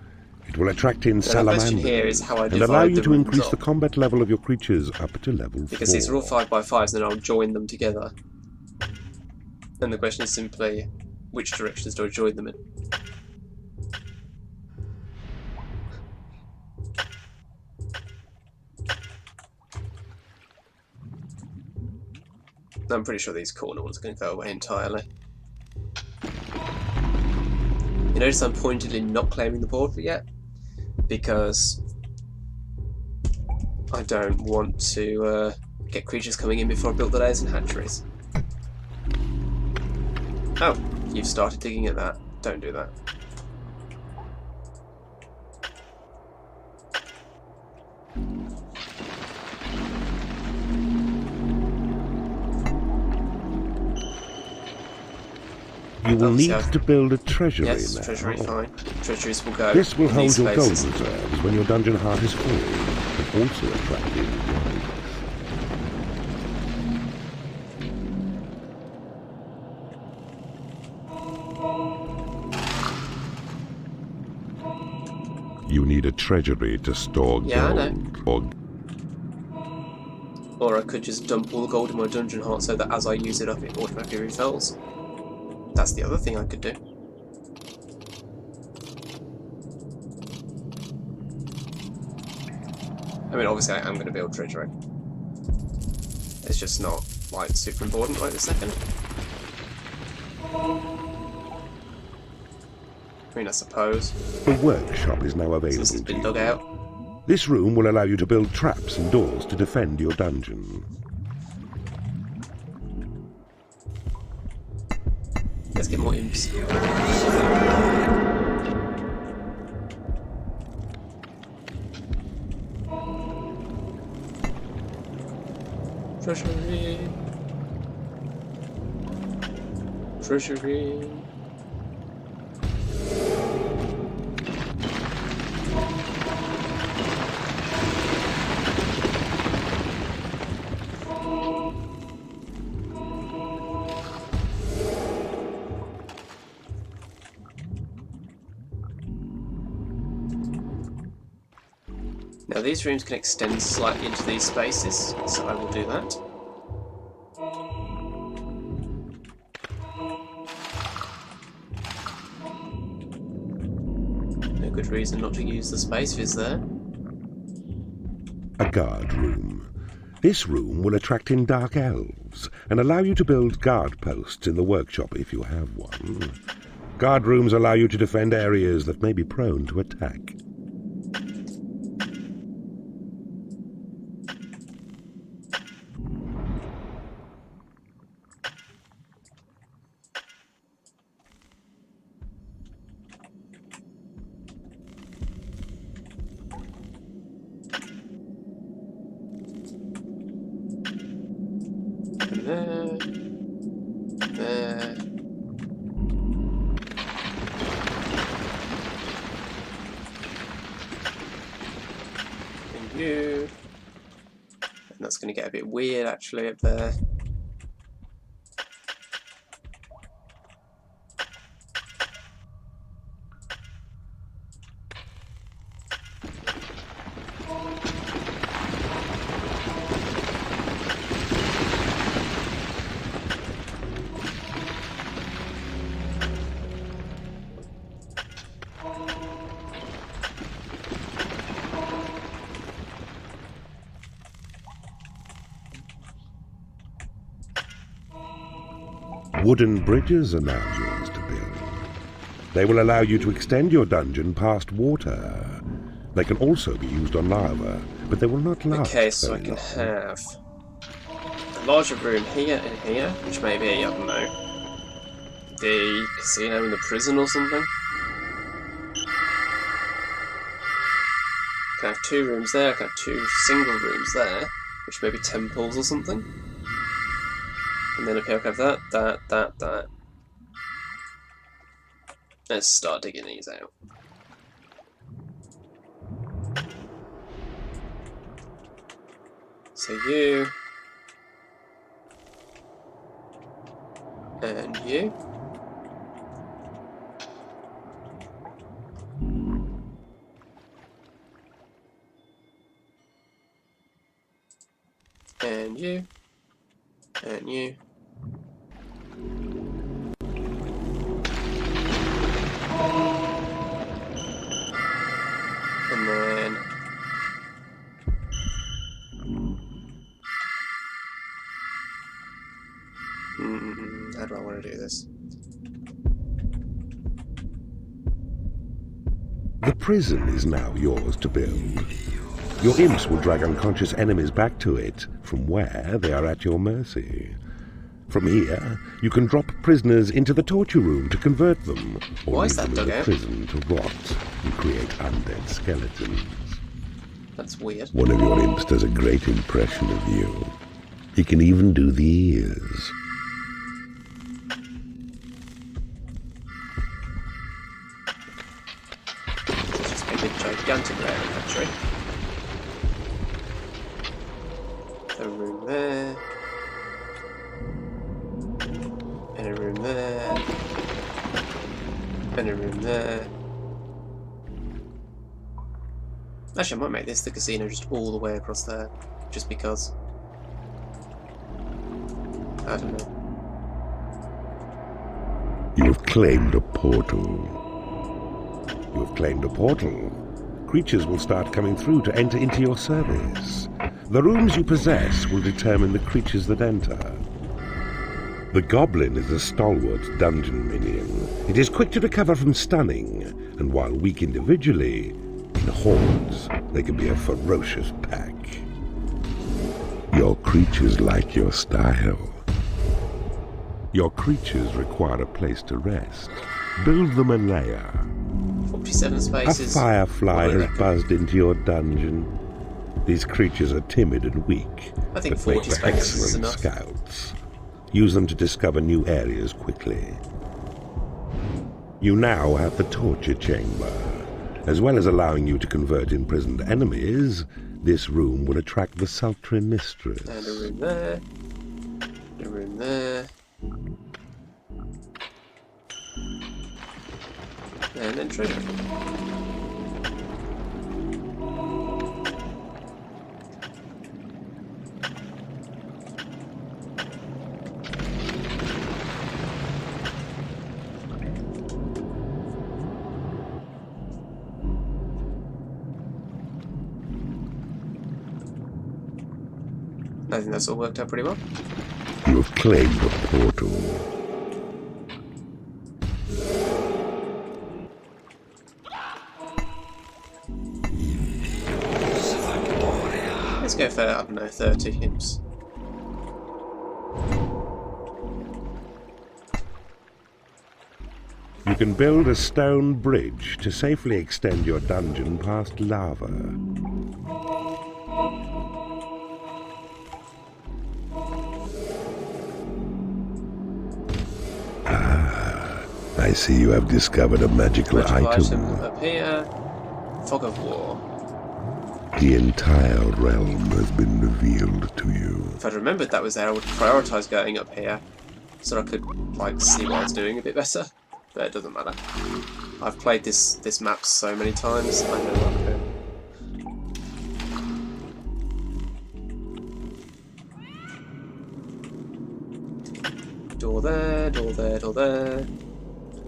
It will attract in salamanders here is how I and allow you to increase up. the combat level of your creatures up to level 4. Because these are all 5x5s, and then I'll join them together. And the question is simply, which directions do I join them in? I'm pretty sure these corner ones are going to go away entirely. You notice I'm pointedly not claiming the portal yet, because I don't want to get creatures coming in before I build the layers and hatcheries. Oh, you've started digging at that. Don't do that. You will need to build a treasury yes, now. treasury, fine. Treasuries will go. This will hold your gold places. reserves when your dungeon heart is full. also attracted mice. You need a treasury to store Yeah, I gold. Or I could just dump all the gold in my dungeon heart so that as I use it up, it automatically refills. That's the other thing I could do. I mean, obviously I am going to build treasury. It's just not, like, super important right this second. I mean, I suppose. The workshop is now available Since it's been to dug you. out. This room will allow you to build traps and doors to defend your dungeon. Let's get more imps. Treasury. Treasury. Now these rooms can extend slightly into these spaces, so I will do that. No good reason not to use the space, is there? A guard room. This room will attract in dark elves and allow you to build guard posts in the workshop if you have one. Guard rooms allow you to defend areas that may be prone to attack. There. And you. And that's going to get a bit weird actually up there. Wooden bridges are now yours to build. They will allow you to extend your dungeon past water. They can also be used on lava, but they will not last Okay, so I very can long. have a larger room here and here, which may be, I don't know, the casino in the prison or something. I can have 2 rooms there, I can have 2 single rooms there, which may be temples or something. And then up here I can have that. Let's start digging these out. So you. And you. And you. And you. And then how do I want to do this? The prison is now yours to build. Your imps will drag unconscious enemies back to it, from where they are at your mercy. From here, you can drop prisoners into the torture room to convert them, or Why leave is that them in the dugout? prison to rot and create undead skeletons. That's weird. One of your imps does a great impression of you. He can even do the ears. It's just a big gigantic railway factory. A room there. And a room there. And a room there. Actually, I might make this the casino just all the way across there. Just because. I don't know. You have claimed a portal. You have claimed a portal. Creatures will start coming through to enter into your service. The rooms you possess will determine the creatures that enter. The goblin is a stalwart dungeon minion. It is quick to recover from stunning, and while weak individually, in hordes, they can be a ferocious pack. Your creatures like your style. Your creatures require a place to rest. Build them a lair. 47 spaces. A firefly has buzzed into your dungeon. These creatures are timid and weak, I think but 40 make for spaces is excellent enough. scouts. Use them to discover new areas quickly. You now have the torture chamber. As well as allowing you to convert imprisoned enemies, this room will attract the sultry mistress. And a room there. And a room there. And then treasure. I think that's all worked out pretty well. You have claimed a portal. Let's go for, I don't know, 30 hits. You can build a stone bridge to safely extend your dungeon past lava. I see you have discovered a magical item. Up here. Fog of War. The entire realm has been revealed to you. If I'd remembered that was there, I would prioritise going up here so I could like see what I was doing a bit better. But it doesn't matter. I've played this map so many times, I know what I'm doing. Door there, door there, door there.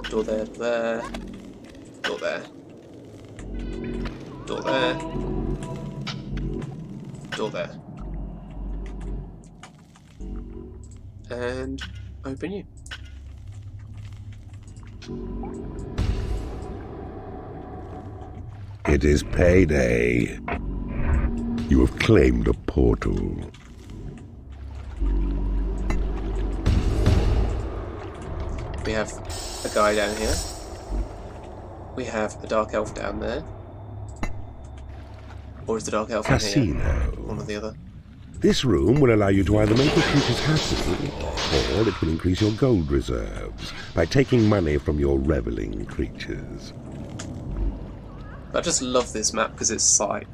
Door there, there. Door there. Door there. Door there. And open you. It is payday. You have claimed a portal. We have a guy down here. We have a dark elf down there. Or is the dark elf in here? Casino. One or the other. This room will allow you to either make your creatures happy, or it will increase your gold reserves by taking money from your reveling creatures. I just love this map because it's like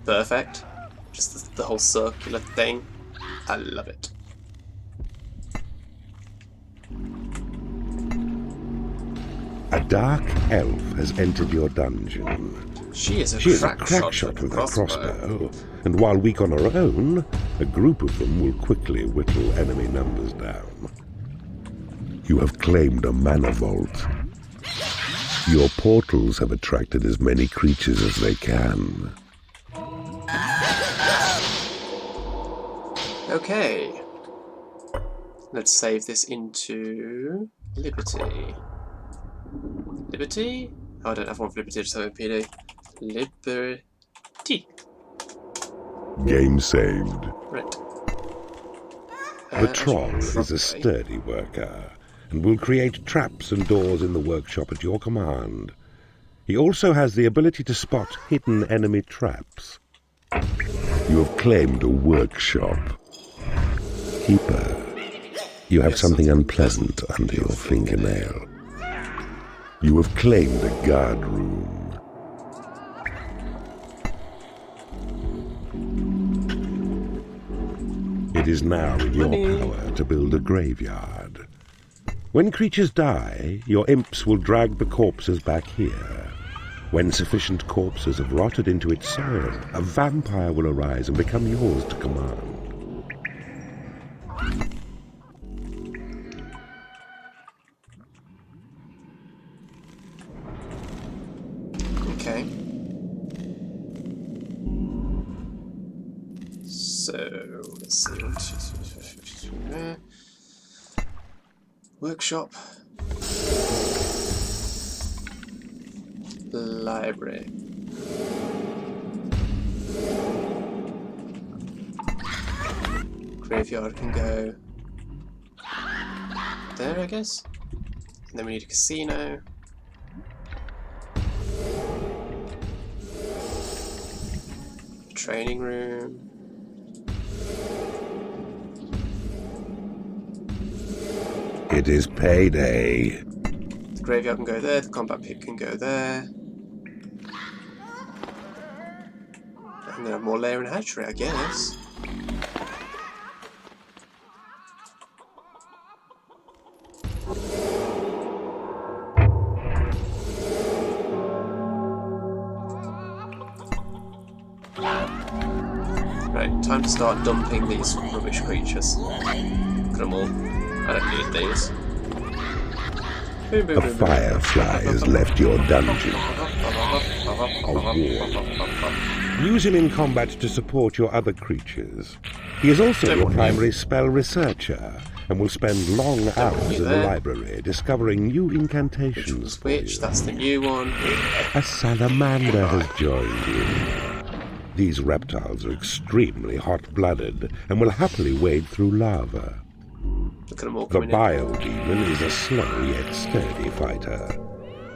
perfect. Just the whole circular thing. I love it. A dark elf has entered your dungeon. She is a crack shot with a crossbow. crossbow, and while weak on her own, a group of them will quickly whittle enemy numbers down. You have claimed a mana vault. Your portals have attracted as many creatures as they can. Okay. Let's save this into Liberty. Liberty? Oh, I don't have one for Liberty, I just have a PD. Liberty. Game saved. Right. The troll is a sturdy worker, and will create traps and doors in the workshop at your command. He also has the ability to spot hidden enemy traps. You have claimed a workshop. Keeper, you have something unpleasant under your fingernail. You have claimed a guard room. It is now in your Money. power to build a graveyard. When creatures die, your imps will drag the corpses back here. When sufficient corpses have rotted into its soil, a vampire will arise and become yours to command. Okay. So, let's see. Workshop. Library. Graveyard can go there, I guess. And then we need a casino. Training room. It is payday. The graveyard can go there, the combat pit can go there. And then have more lair and hatchery, I guess. Right, time to start dumping these rubbish creatures. Look at them all. I don't need these. A firefly has left your dungeon. Use him in combat to support your other creatures. He is also your primary spell researcher and will spend long hours in the library discovering new incantations for Which, you. that's the new one. A salamander has joined you. These reptiles are extremely hot-blooded and will happily wade through lava. Look at them all The coming in. Biodemon is a slow yet sturdy fighter.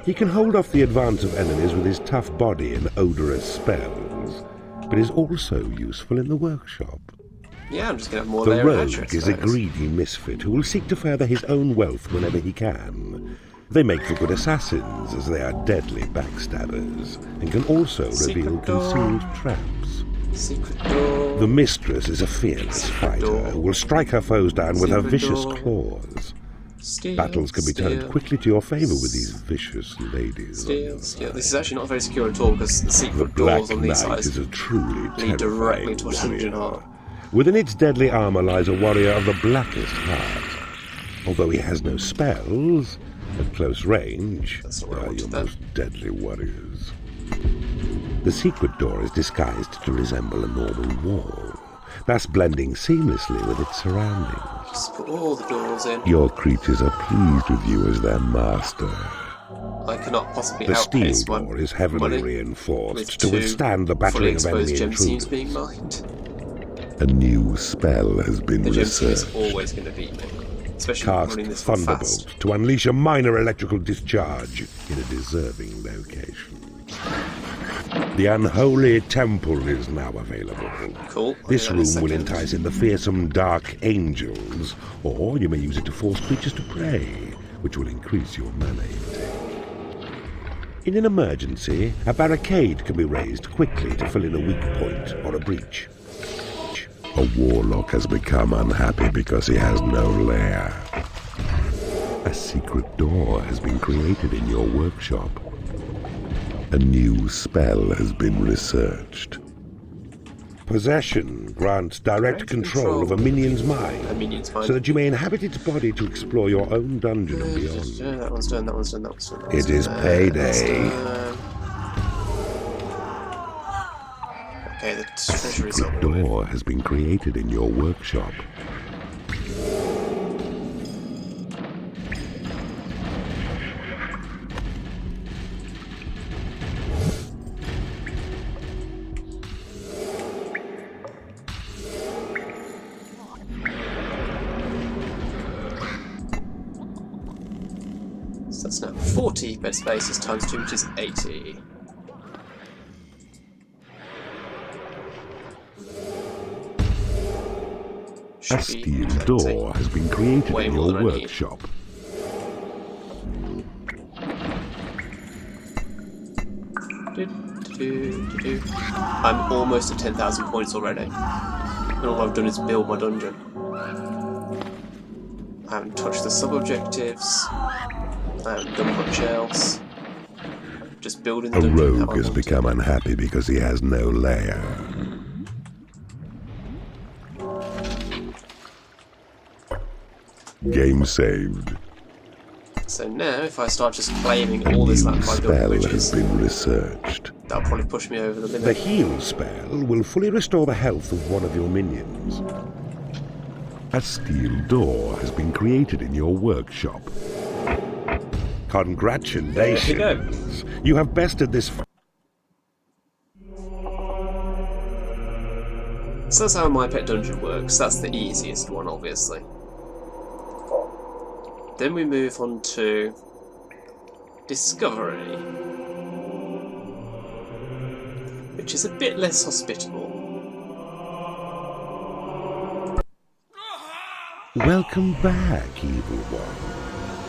He can hold off the advance of enemies with his tough body and odorous spells, but is also useful in the workshop. Yeah, I'm just going to have more The layer of hatchery, rogue is a greedy misfit who will seek to further his own wealth whenever he can. They make for good assassins, as they are deadly backstabbers, and can also reveal concealed traps. Secret door. The mistress is a fearless fighter who will strike her foes down with her Secret vicious door. claws. Steal, Battles can be turned steal, quickly to your favor with these vicious ladies. on your Steal. side. This is actually not very secure at all because the The secret Black doors on these Knight sides is a truly lead directly terrifying to a dungeon warrior. heart. Within its deadly armor lies a warrior of the blackest heart. Although he has no spells, at close range, That's they what I are your wanted then. most deadly warriors. The secret door is disguised to resemble a normal wall, thus blending seamlessly with its surroundings. Just put all the doors in. Your creatures are pleased with you as their master. I cannot possibly The steel outpace my door is heavily money reinforced with to two withstand the fully battering of exposed enemy gemstones intruders. being mined. A new spell has been The gemstone is researched. always going to beat me. Especially Cast running this one Thunderbolt fast. to unleash a minor electrical discharge in a deserving location. The Unholy Temple is now available. Cool. This I'll do that in a room will second. entice in the fearsome Dark Angels, or you may use it to force creatures to prey, which will increase your mana intake. In an emergency, a barricade can be raised quickly to fill in a weak point or a breach. A warlock has become unhappy because he has no lair. A secret door has been created in your workshop. A new spell has been researched. Possession grants direct control of a minion's mind, A minion's mind. so that you may inhabit its body to explore your own dungeon and beyond. That one's done, that one's done, that one's done. It is payday. Okay, the treasury's A up. door has been created in your workshop. So that's now 40 bed spaces times 2, which is 80. A Should steel be door has been created Way in more your than I need. workshop. I'm almost at 10,000 points already. And all I've done is build my dungeon. I haven't touched the sub-objectives. I haven't done much else. Just building the A dungeon. rogue has become unhappy because he has no lair. Game saved. So now, if I start just claiming all this land by building Spell has bridges, been researched. that'll probably push me over the The limit. heal spell will fully restore the health of one of your minions. A steel door has been created in your workshop. Congratulations! You have bested this. So that's how my pet dungeon works. That's the easiest one, obviously. Then we move on to Discovery, which is a bit less hospitable. Welcome back, evil one.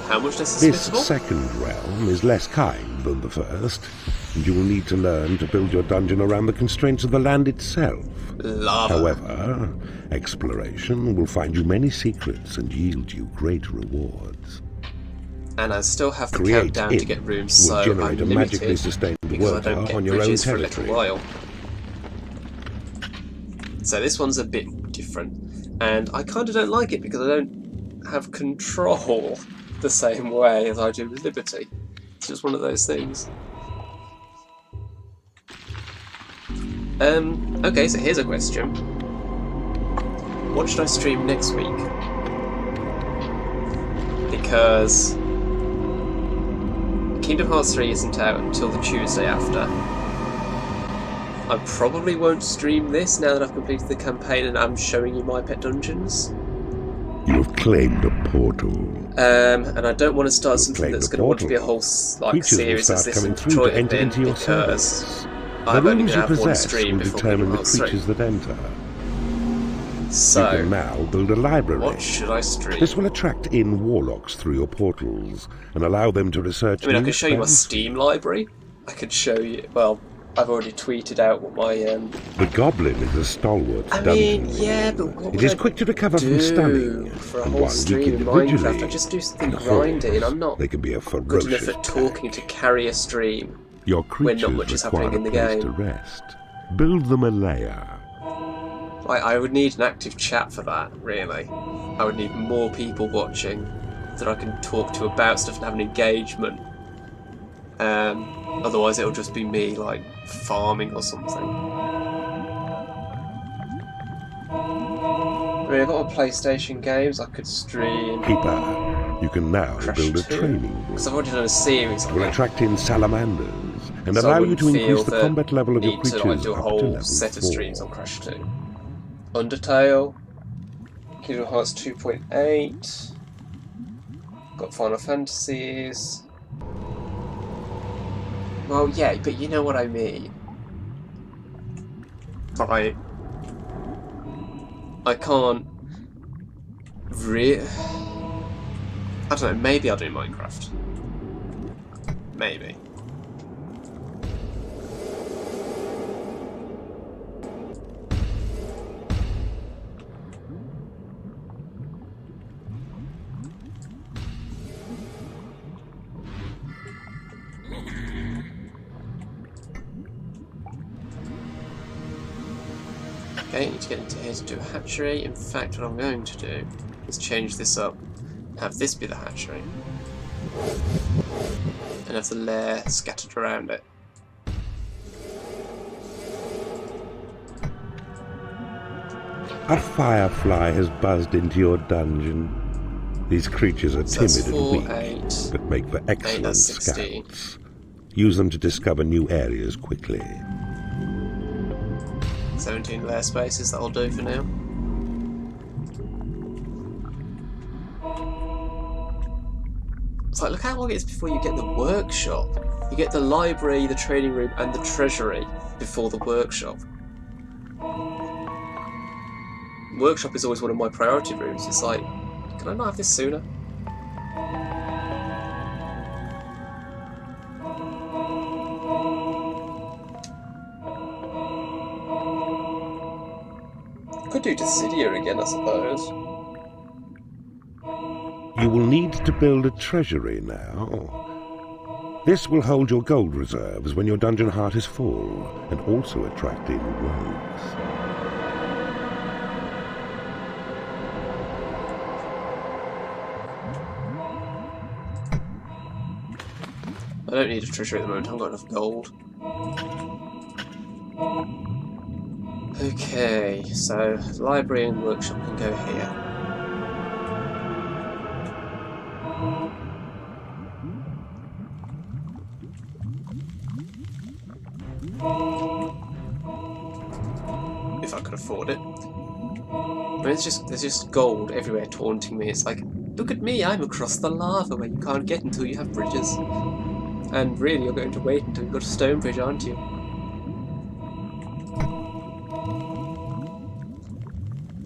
How much less This hospitable? second realm is less kind than the first, and you will need to learn to build your dungeon around the constraints of the land itself. Lava. However, exploration will find you many secrets and yield you great rewards. And I still have the Create countdown to get rooms, so will generate I'm a magically limited sustained because I don't worker get on your own bridges for a little territory. while. So this one's a bit different, and I kind of don't like it because I don't have control the same way as I do with Liberty. It's just one of those things. Okay, so here's a question. What should I stream next week? Because Kingdom Hearts 3 isn't out until the Tuesday after. I probably won't stream this now that I've completed the campaign and I'm showing you my pet dungeons. You have claimed a portal. And I don't want to start something claimed that's the going to want to be a portal. whole like Creatures will series as start this coming and through destroy to it enter then into your because service. I'm The only rooms going you to have one possess stream will before determine Kingdom the Hearts 3. creatures that enter. You So, can now build a library. what should I stream? This will attract in warlocks through your portals and allow them to research I mean, I new can show you my spells. Steam library. I could show you, well, I've already tweeted out what my, The goblin is a stalwart I dungeon. mean, yeah, but what It would is I quick to recover from do stunning, for a and whole while stream weak in Minecraft? individually, I just do something in hordes, grinding. I'm not they can be a good ferocious enough at talking to carry a stream. Your when not creatures much is require happening in a the place game. to rest. Build them a lair. I would need an active chat for that, really. I would need more people watching that I can talk to about stuff and have an engagement. Otherwise it'll just be me, like, farming or something. I mean, I've got my PlayStation games, I could stream Keeper, you can now Crash build a 2, training. because I've already done a series It on will it. attract in salamanders and So I allow you wouldn't to increase feel the the combat level of your need to creatures like, do a up to whole level set of 4. streams on Crash 2. Undertale, Kingdom Hearts 2.8, got Final Fantasies. Well, yeah, but you know what I mean. I can't I don't know, maybe I'll do Minecraft. Maybe. Okay, need to get into here to do a hatchery. In fact, what I'm going to do is change this up. Have this be the hatchery. And have the lair scattered around it. A firefly has buzzed into your dungeon. These creatures are So that's timid 4, and weak, 8. but make for excellent that's 16. scouts. Use them to discover new areas quickly. 17 lair spaces, that'll do for now. It's like, look how long it is before you get the workshop. You get the library, the training room, and the treasury before the workshop. Workshop is always one of my priority rooms. It's like, can I not have this sooner? Could do Dissidia again, I suppose. You will need to build a treasury now. This will hold your gold reserves when your dungeon heart is full, and also attract in rogues. I don't need a treasury at the moment, I haven't got enough gold. Okay, so library and workshop can go here. If I could afford it. I mean, there's just gold everywhere taunting me. It's like, look at me, I'm across the lava where you can't get until you have bridges. And really, you're going to wait until you've got a stone bridge, aren't you?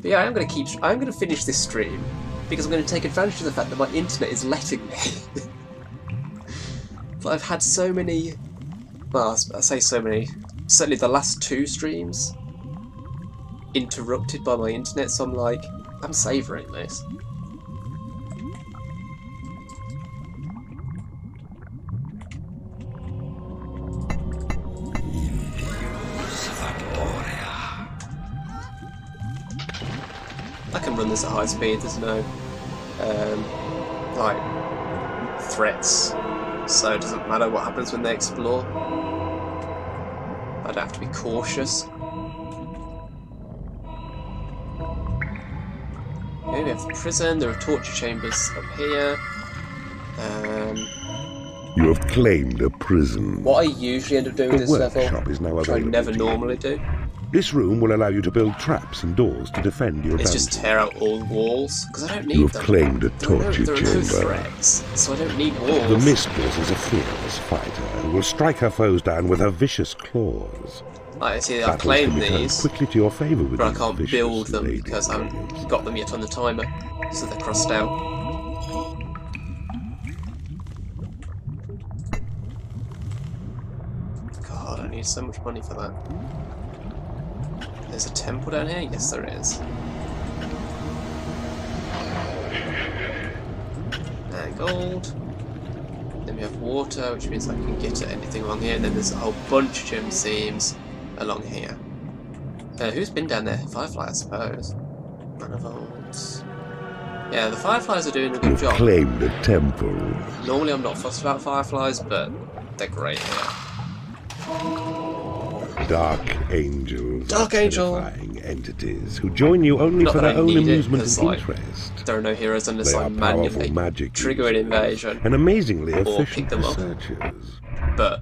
But yeah, I'm going to finish this stream because I'm going to take advantage of the fact that my internet is letting me. But I've had so many, well, I say so many, certainly the last 2 streams interrupted by my internet, so I'm like, I'm savouring this. I can run this at high speed, there's no like threats, so it doesn't matter what happens when they explore. I'd have to be cautious. Okay, we have the prison, there are torture chambers up here. You have claimed a prison. What I usually end up doing with this level, Is now which I available never to you. normally do, This room will allow you to build traps and doors to defend your is dungeon. just tear out all the walls, because I don't need You have them. claimed a There are torture no chamber. threats, so I don't need walls. The mistress is a fearless fighter who will strike her foes down with her vicious claws. I see, I've Battles claimed can be turned these, quickly to your favour with but I these can't vicious build them lady because I warriors. haven't got them yet on the timer, so they're crossed out. God, I need so much money for that. There's a temple down here? Yes, there is. And gold. Then we have water, which means I can get at anything along here. And then there's a whole bunch of gem seams along here. Who's been down there? Firefly, I suppose. Manifolds. Yeah, the fireflies are doing a good You've job. claimed a temple. Normally I'm not fussed about fireflies, but they're great here. Dark angels. Dark are angel. terrifying entities who join you only Not for that I their own need it, amusement because, and like, interest. There are no heroes unless They I are powerful manually magic trigger an users invasion. and amazingly pick efficient them up. researchers. But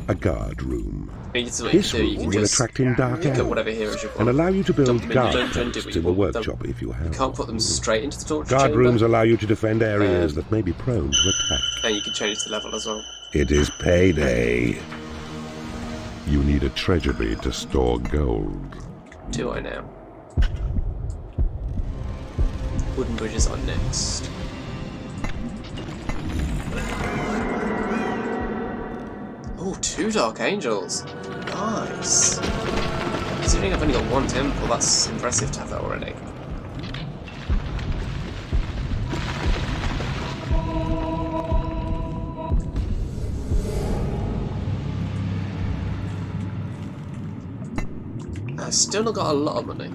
A guard room. it's what This you do. You room can will just attract in dark pick up elves whatever heroes you and want. allow you to Dump build them in the guard dungeon, do posts what you in the want with them. workshop if you You have. can't put them straight into the torture Guard chamber, rooms allow you to defend areas that may be prone to attack. and you can change the level as well. It is payday. You need a treasury to store gold. Do I now? Wooden bridges are next. Oh, 2 Dark Angels. Nice. Considering I've only got 1 temple, that's impressive to have that already. I've still not got a lot of money.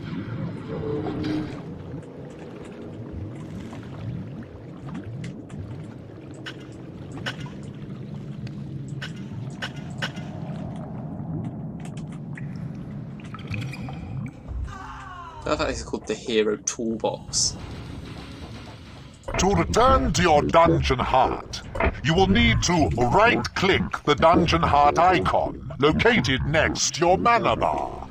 I thought this is called the Hero Toolbox. To return to your dungeon heart, you will need to right-click the dungeon heart icon located next to your mana bar.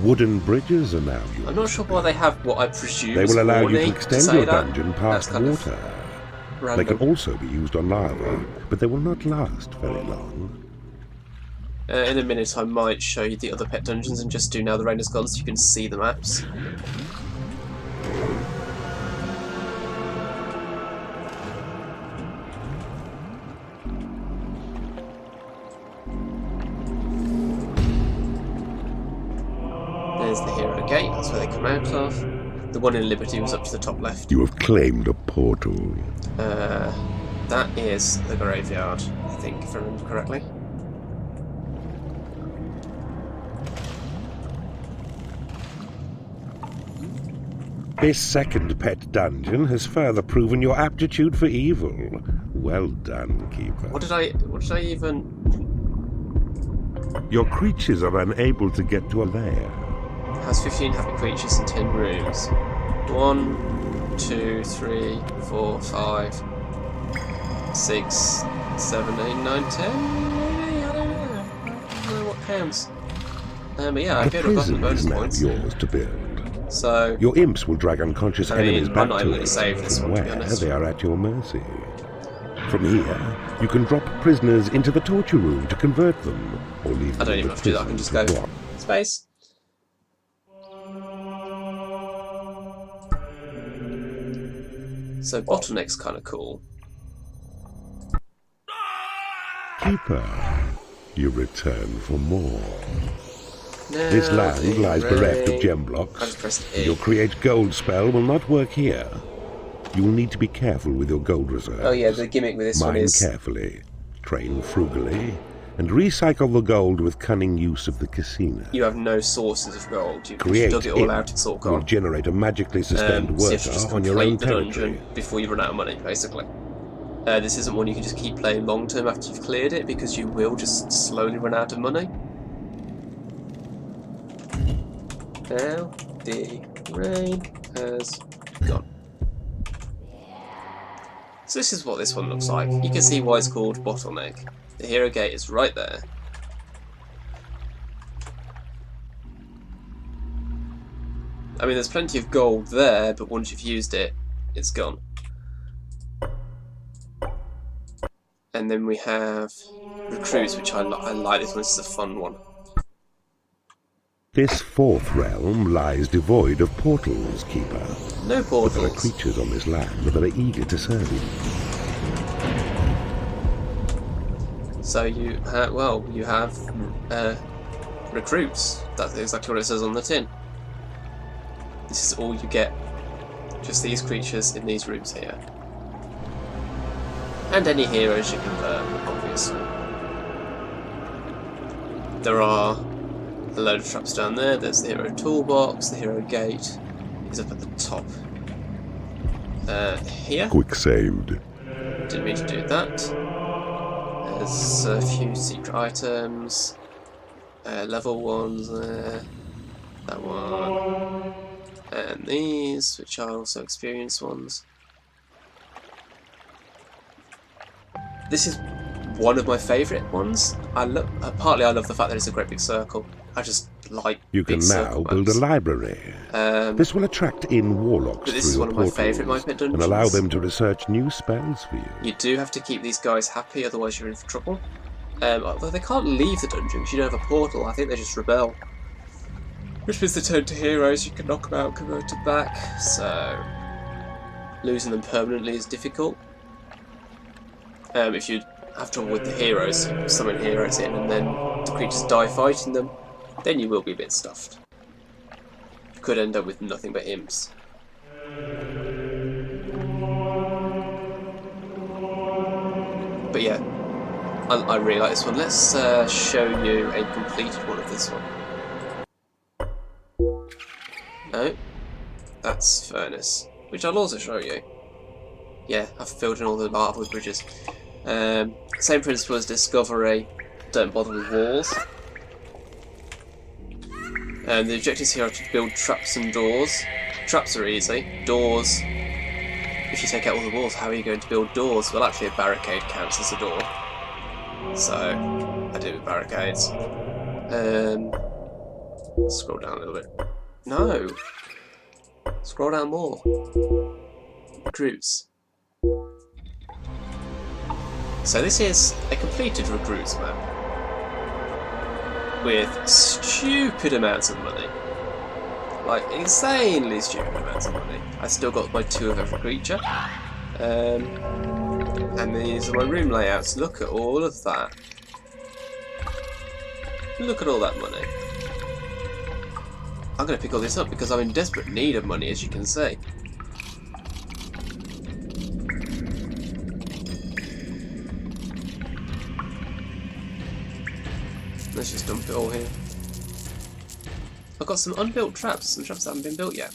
Wooden bridges are now yours. I'm not sure why they have what I presume They is will allow you to warning extend say your that. dungeon That's past kind of water. They random. can also be used on lava, but they will not last very long. In a minute I might show you the other pet dungeons and just do Now the Rain Is Gone so you can see the maps. There's the hero gate, that's where they come out of. The one in Liberty was up to the top left. You have claimed a portal. That is the graveyard, I think, if I remember correctly. This second pet dungeon has further proven your aptitude for evil. Well done, Keeper. What did I even... Your creatures are unable to get to a lair. Has 15 happy creatures and 10 rooms. 1, 2, 3, 4, 5, 6, 7, 8, 9, 10? Maybe? I don't know what counts. But yeah, I The go to a button prison is bonus now points. yours to build. So, Your imps will drag unconscious I mean, enemies I'm back not to even it, gonna save this from one, to be where honest. they are at your mercy. From here, you can drop prisoners into the torture room to convert them, or leave I them don't in even the have to do that, I can just go prison to rot. space. So bottleneck's kind of cool. Keeper, you return for more. Now This land lies bereft of gem I blocks. just pressed and E. your create gold spell will not work here. You will need to be careful with your gold reserves. Oh yeah, the gimmick with this one Mine is carefully, train frugally, and recycle the gold with cunning use of the casino. you have no sources of gold. You Create dug it all imp out, it's all will gone. generate a magically sustained So you have to just worker on your own complete the dungeon territory. before you run out of money, basically. This isn't one you can just keep playing long term after you've cleared it, because you will just slowly run out of money. Now the rain has gone. So this is what this one looks like. You can see why it's called Bottleneck. The hero gate is right there. I mean, there's plenty of gold there, but once you've used it, it's gone. And then we have recruits, which I like. This one, this is a fun one. This fourth realm lies devoid of portals, Keeper. No But there are portals. creatures on this land that are eager to serve you. So you have, well, you have recruits. That's exactly what it says on the tin. This is all you get. Just these creatures in these rooms here. And any heroes you convert, obviously. There are a load of traps down there. There's the hero toolbox, the hero gate is up at the top. Here. Quick saved. Didn't mean to do that. There's a few secret items. Level ones there. That one. And these, which are also experienced ones. This is one of my favourite ones. Partly I love the fact that it's a great big circle. I just like You big can now circle build a maps. library. Um, This will attract in warlocks but this through is your one of my portals favourite My Pet and allow dungeons. them to research new spells for you. You do have to keep these guys happy, otherwise you're in for trouble. Although they can't leave the dungeon because you don't have a portal. I think they just rebel. Which means they turn to heroes. You can knock them out, convert them back. So losing them permanently is difficult. If you have trouble with the heroes, you summon heroes in, and then the creatures die fighting them, then you will be a bit stuffed. You could end up with nothing but imps. But yeah, I really like this one. Let's show you a completed one of this one. No, that's Furnace, which I'll also show you. Yeah, I've filled in all the marble bridges. Same principle as Discovery, don't bother with walls. The objectives here are to build traps and doors. Traps are easy. Doors, if you take out all the walls, how are you going to build doors? Well, actually a barricade counts as a door. So, I do with barricades. Scroll down a little bit. No! Scroll down more. Recruits. So this is a completed recruits map. With stupid amounts of money. Like, insanely stupid amounts of money. I still got my 2 of every creature. And these are my room layouts. Look at all of that. Look at all that money. I'm going to pick all this up because I'm in desperate need of money, as you can see. Let's just dump it all here. I've got some unbuilt traps, some traps that haven't been built yet.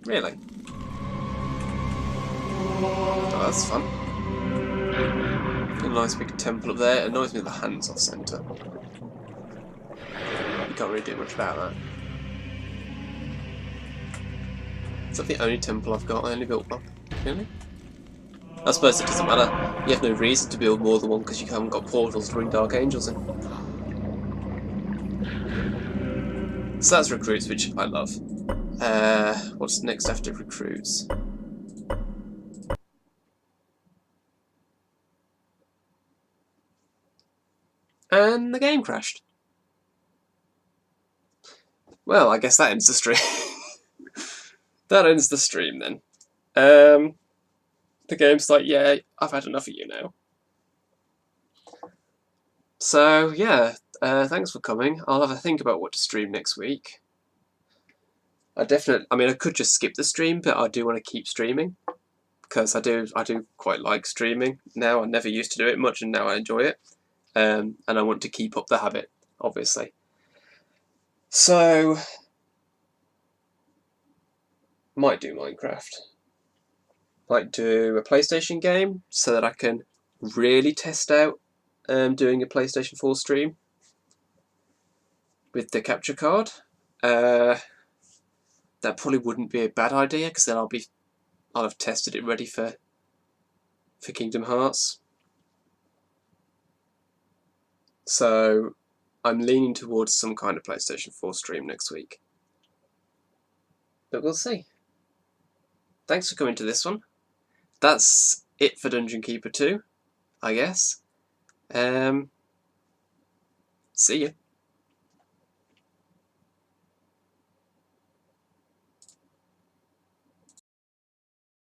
Really? Oh, that's fun. A nice big temple up there. It annoys me that the hand's off centre. You can't really do much about that. Is that the only temple I've got? I only built one. Really? I suppose it doesn't matter. You have no reason to build more than one because you haven't got portals to bring Dark Angels in. So that's recruits, which I love. What's next after recruits? And the game crashed. Well, I guess that ends the stream. That ends the stream then. The game's like, yeah, I've had enough of you now. So, yeah, thanks for coming. I'll have a think about what to stream next week. I mean, I could just skip the stream, but I do want to keep streaming. Because I do quite like streaming now. I never used to do it much, and now I enjoy it. And I want to keep up the habit, obviously. So, might do Minecraft. Might do a PlayStation game so that I can really test out doing a PlayStation 4 stream with the capture card. That probably wouldn't be a bad idea because then I'll have tested it ready for Kingdom Hearts. So I'm leaning towards some kind of PlayStation 4 stream next week. But we'll see. Thanks for coming to this one. That's it for Dungeon Keeper 2, I guess. See ya.